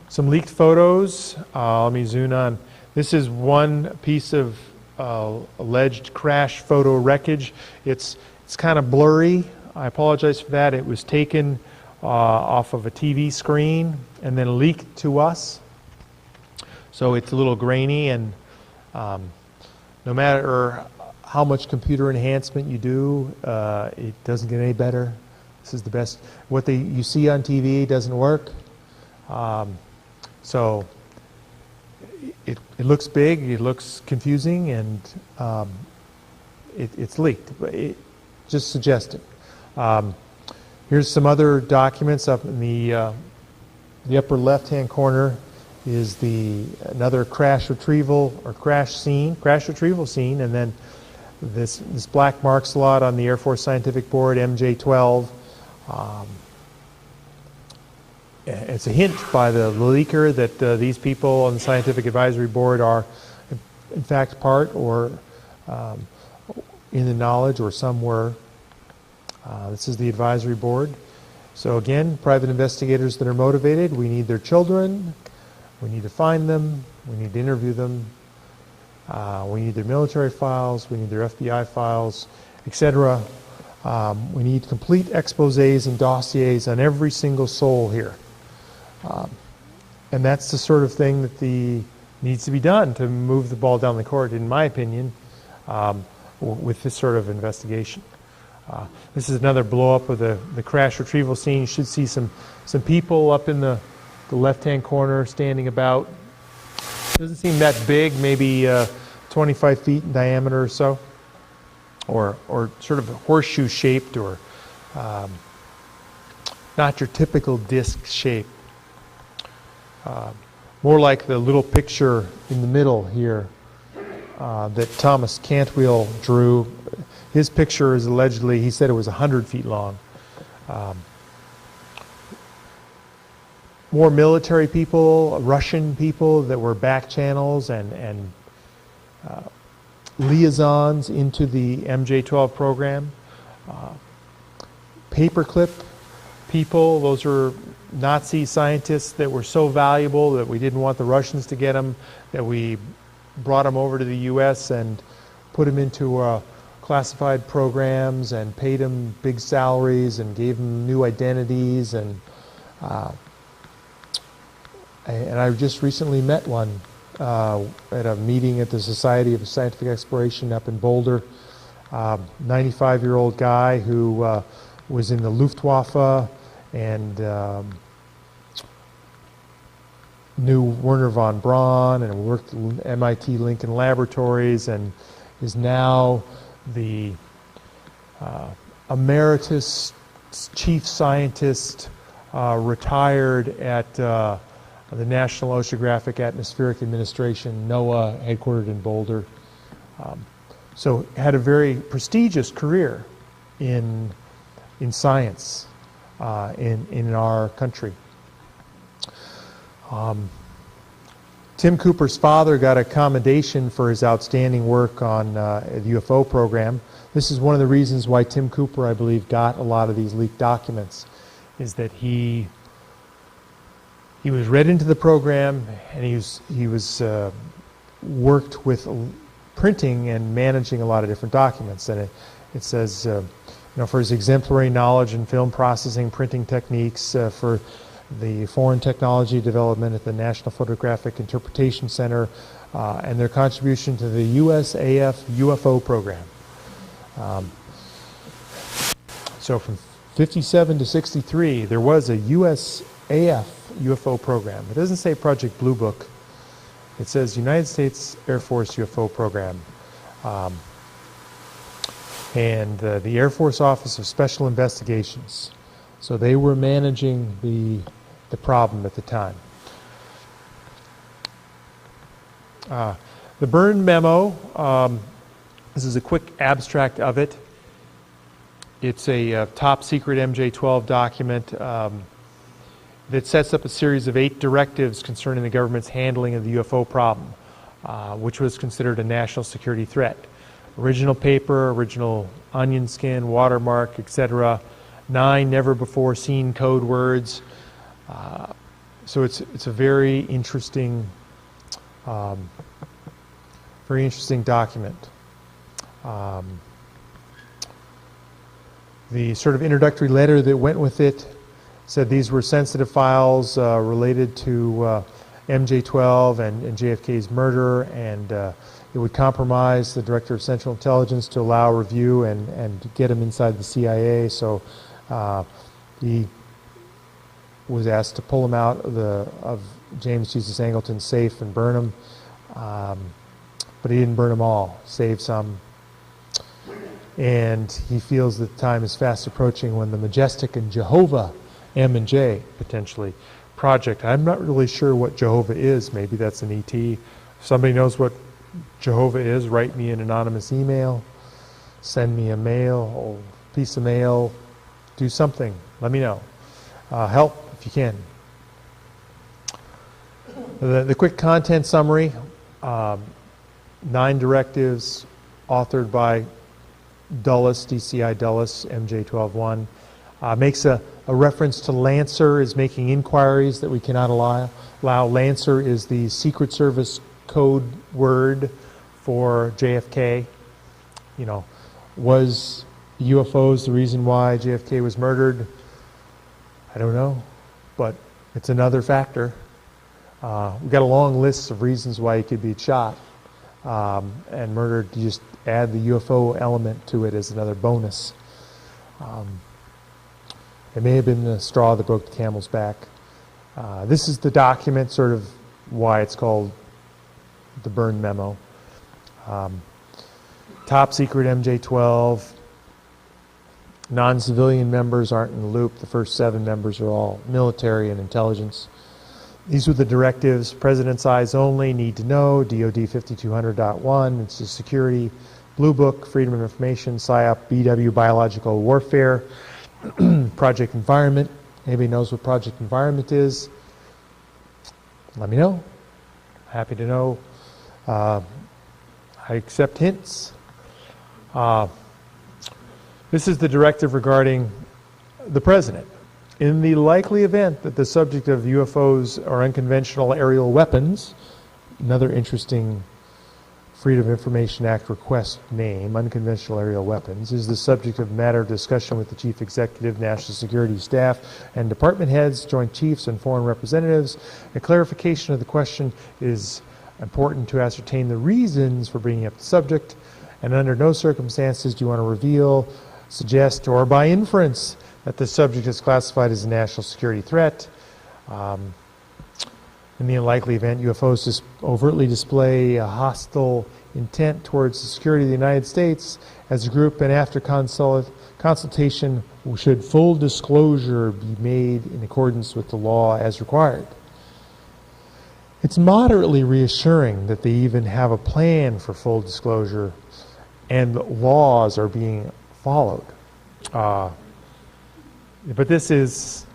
Some leaked photos. Let me zoom on. This is one piece of alleged crash photo wreckage. It's kind of blurry. I apologize for that. It was taken off of a TV screen and then leaked to us. So it's a little grainy, and no matter how much computer enhancement you do, it doesn't get any better. This is the best. What you see on TV doesn't work. So it looks big, it looks confusing, and it's leaked. Just suggested. Here's some other documents up in the upper left-hand corner. is another crash retrieval scene, and then this black mark slot on the Air Force Scientific Board, MJ12. It's a hint by the leaker that these people on the Scientific Advisory Board are in fact part or in the knowledge, or some were. This is the advisory board. So again, private investigators that are motivated, we need their children, we need to find them, we need to interview them, we need their military files, we need their FBI files, etc. We need complete exposés and dossiers on every single soul here. And that's the sort of thing that needs to be done to move the ball down the court, in my opinion, with this sort of investigation. This is another blow up of the crash retrieval scene. You should see some people up in the left-hand corner standing about. Doesn't seem that big, maybe 25 feet in diameter or so, or sort of horseshoe shaped, or not your typical disc shape. More like the little picture in the middle here that Thomas Cantwell drew. His picture is allegedly, he said it was 100 feet long. More military people, Russian people that were back channels and liaisons into the MJ12 program. Paperclip people, those are Nazi scientists that were so valuable that we didn't want the Russians to get them, that we brought them over to the U.S. and put them into classified programs and paid them big salaries and gave them new identities. And I just recently met one at a meeting at the Society of Scientific Exploration up in Boulder. 95-year-old guy who was in the Luftwaffe and knew Werner von Braun and worked at MIT Lincoln Laboratories, and is now the emeritus chief scientist, retired at the National Oceanographic Atmospheric Administration, NOAA, headquartered in Boulder. So had a very prestigious career in science in our country. Tim Cooper's father got a commendation for his outstanding work on the UFO program. This is one of the reasons why Tim Cooper, I believe, got a lot of these leaked documents, is that he was read into the program, and he was worked with printing and managing a lot of different documents. And it says, for his exemplary knowledge in film processing, printing techniques, for the foreign technology development at the National Photographic Interpretation Center, and their contribution to the USAF UFO program. So from 57 to 63, there was a USAF UFO program. It doesn't say Project Blue Book. It says United States Air Force UFO program. And the Air Force Office of Special Investigations. So they were managing the problem at the time. The Byrne memo, this is a quick abstract of it. It's a top secret MJ12 document that sets up a series of 8 directives concerning the government's handling of the UFO problem, which was considered a national security threat. Original paper, original onion skin, watermark, etc. 9 never before seen code words. So it's a very interesting document. The sort of introductory letter that went with it said these were sensitive files related to MJ12 and JFK's murder, and it would compromise the Director of Central Intelligence to allow review and get him inside the CIA. So he was asked to pull him out of James Jesus Angleton's safe and burn him, but he didn't burn them all, saved some. And he feels that time is fast approaching when the Majestic and Jehovah M and J potentially project. I'm not really sure what Jehovah is. Maybe that's an ET. If somebody knows what Jehovah is, write me an anonymous email, send me a mail or piece of mail, do something. Let me know. Help if you can. The quick content summary, 9 directives authored by Dulles, DCI Dulles, MJ12-1. Makes a reference to Lancer is making inquiries that we cannot allow. Lancer is the Secret Service code word for JFK. You know, was UFOs the reason why JFK was murdered? I don't know, but it's another factor. We've got a long list of reasons why he could be shot and murdered. You just add the UFO element to it as another bonus. It may have been the straw that broke the camel's back. This is the document, sort of why it's called the Byrne Memo. Top secret MJ-12. Non-civilian members aren't in the loop. The first 7 members are all military and intelligence. These were the directives. President's eyes only, need to know, DOD 5200.1, it's just security. Blue Book, Freedom of Information, PSYOP, BW, Biological Warfare. Project Environment. Anybody knows what Project Environment is? Let me know. Happy to know. I accept hints. This is the directive regarding the president. In the likely event that the subject of UFOs or unconventional aerial weapons, another interesting Freedom of Information Act request name, unconventional aerial weapons, is the subject of matter of discussion with the Chief Executive, National Security Staff, and department heads, Joint Chiefs, and foreign representatives. A clarification of the question is important to ascertain the reasons for bringing up the subject, and under no circumstances do you want to reveal, suggest, or by inference that the subject is classified as a national security threat. In the unlikely event UFOs just overtly display a hostile intent towards the security of the United States as a group, and after consultation should full disclosure be made in accordance with the law as required. It's moderately reassuring that they even have a plan for full disclosure and laws are being followed. But this is,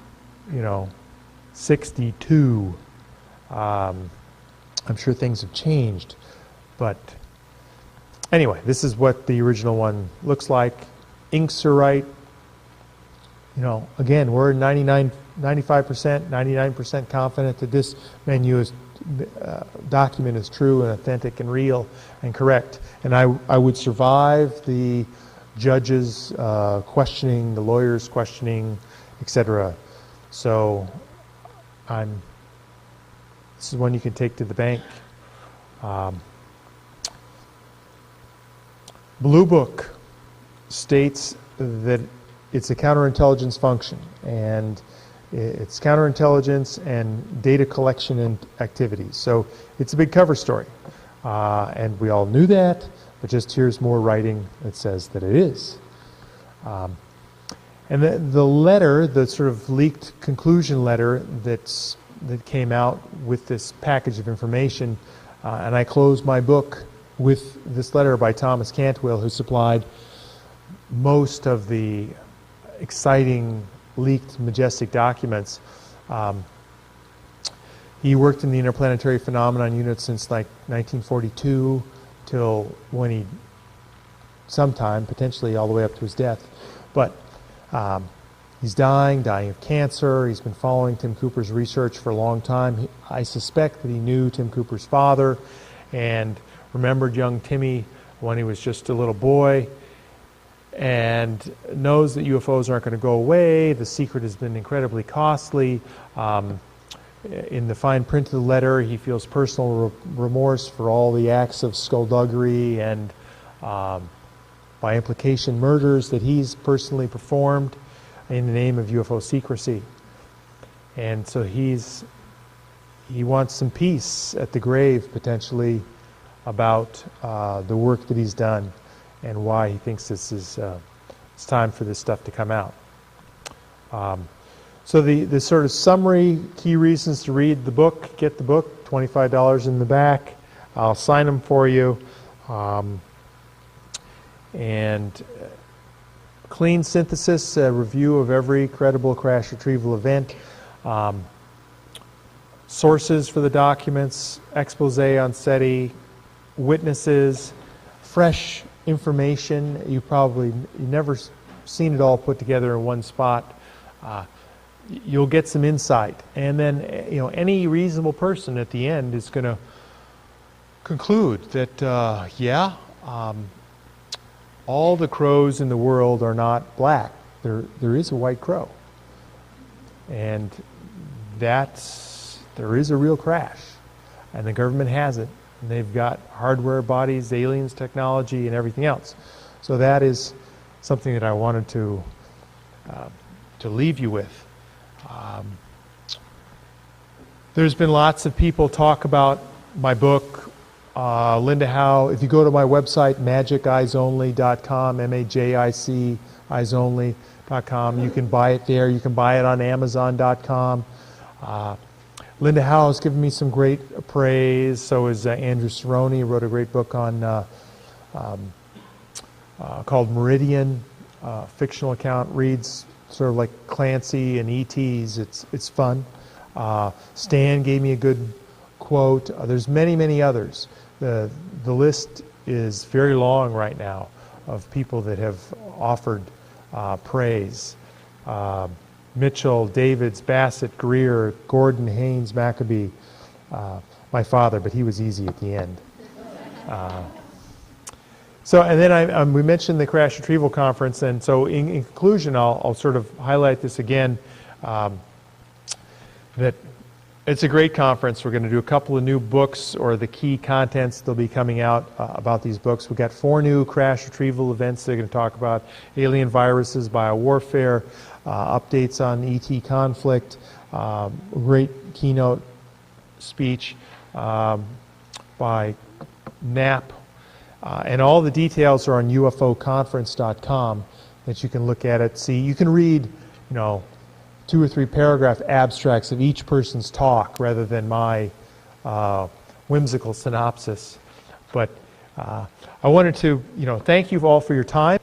62. I'm sure things have changed, but anyway, this is what the original one looks like. Inks are right. Again, we're 95%, 99% confident that this document is true and authentic and real and correct. And I would survive the judges questioning, the lawyers questioning, etc. So this is one you can take to the bank. Blue Book states that it's a counterintelligence function, and it's counterintelligence and data collection and activities. So it's a big cover story, and we all knew that, but just here's more writing that says that it is. And the letter, the sort of leaked conclusion letter that came out with this package of information, and I closed my book with this letter by Thomas Cantwell, who supplied most of the exciting, leaked, majestic documents. He worked in the Interplanetary Phenomenon Unit since like 1942 till when he, sometime, potentially all the way up to his death. But he's dying of cancer. He's been following Tim Cooper's research for a long time. I suspect that he knew Tim Cooper's father and remembered young Timmy when he was just a little boy, and knows that UFOs aren't going to go away. The secret has been incredibly costly. In the fine print of the letter, he feels personal remorse for all the acts of skullduggery and, by implication, murders that he's personally performed in the name of UFO secrecy. And so he wants some peace at the grave, potentially, about the work that he's done and why he thinks this is it's time for this stuff to come out. So the sort of summary, key reasons to read the book, get the book, $25 in the back. I'll sign them for you. And clean synthesis, a review of every credible crash retrieval event. Sources for the documents, expose on SETI, witnesses, fresh information. You've never seen it all put together in one spot. You'll get some insight, and then any reasonable person at the end is going to conclude that all the crows in the world are not black. There is a white crow, and there is a real crash, and the government has it, and they've got hardware, bodies, aliens, technology, and everything else. So that is something that I wanted to leave you with. There's been lots of people talk about my book. Linda Howe, if you go to my website, magiceyesonly.com, M-A-J-I-C, eyesonly.com, you can buy it there. You can buy it on Amazon.com. Linda Howe has given me some great praise. So is Andrew Cerrone, who wrote a great book on called Meridian, fictional account, reads sort of like Clancy and E.T.'s. It's fun. Stan gave me a good quote. There's many others. The list is very long right now of people that have offered praise. Mitchell, Davids, Bassett, Greer, Gordon, Haynes, Maccabee, my father, but he was easy at the end. And then we mentioned the Crash Retrieval Conference, and so in conclusion, I'll sort of highlight this again, that it's a great conference. We're going to do a couple of new books, or the key contents that'll be coming out about these books. We've got 4 new crash retrieval events they're going to talk about: alien viruses, biowarfare, updates on ET conflict, great keynote speech by Knapp. And all the details are on ufoconference.com that you can look at it, see. You can read, 2 or 3 paragraph abstracts of each person's talk rather than my whimsical synopsis. But I wanted to, thank you all for your time.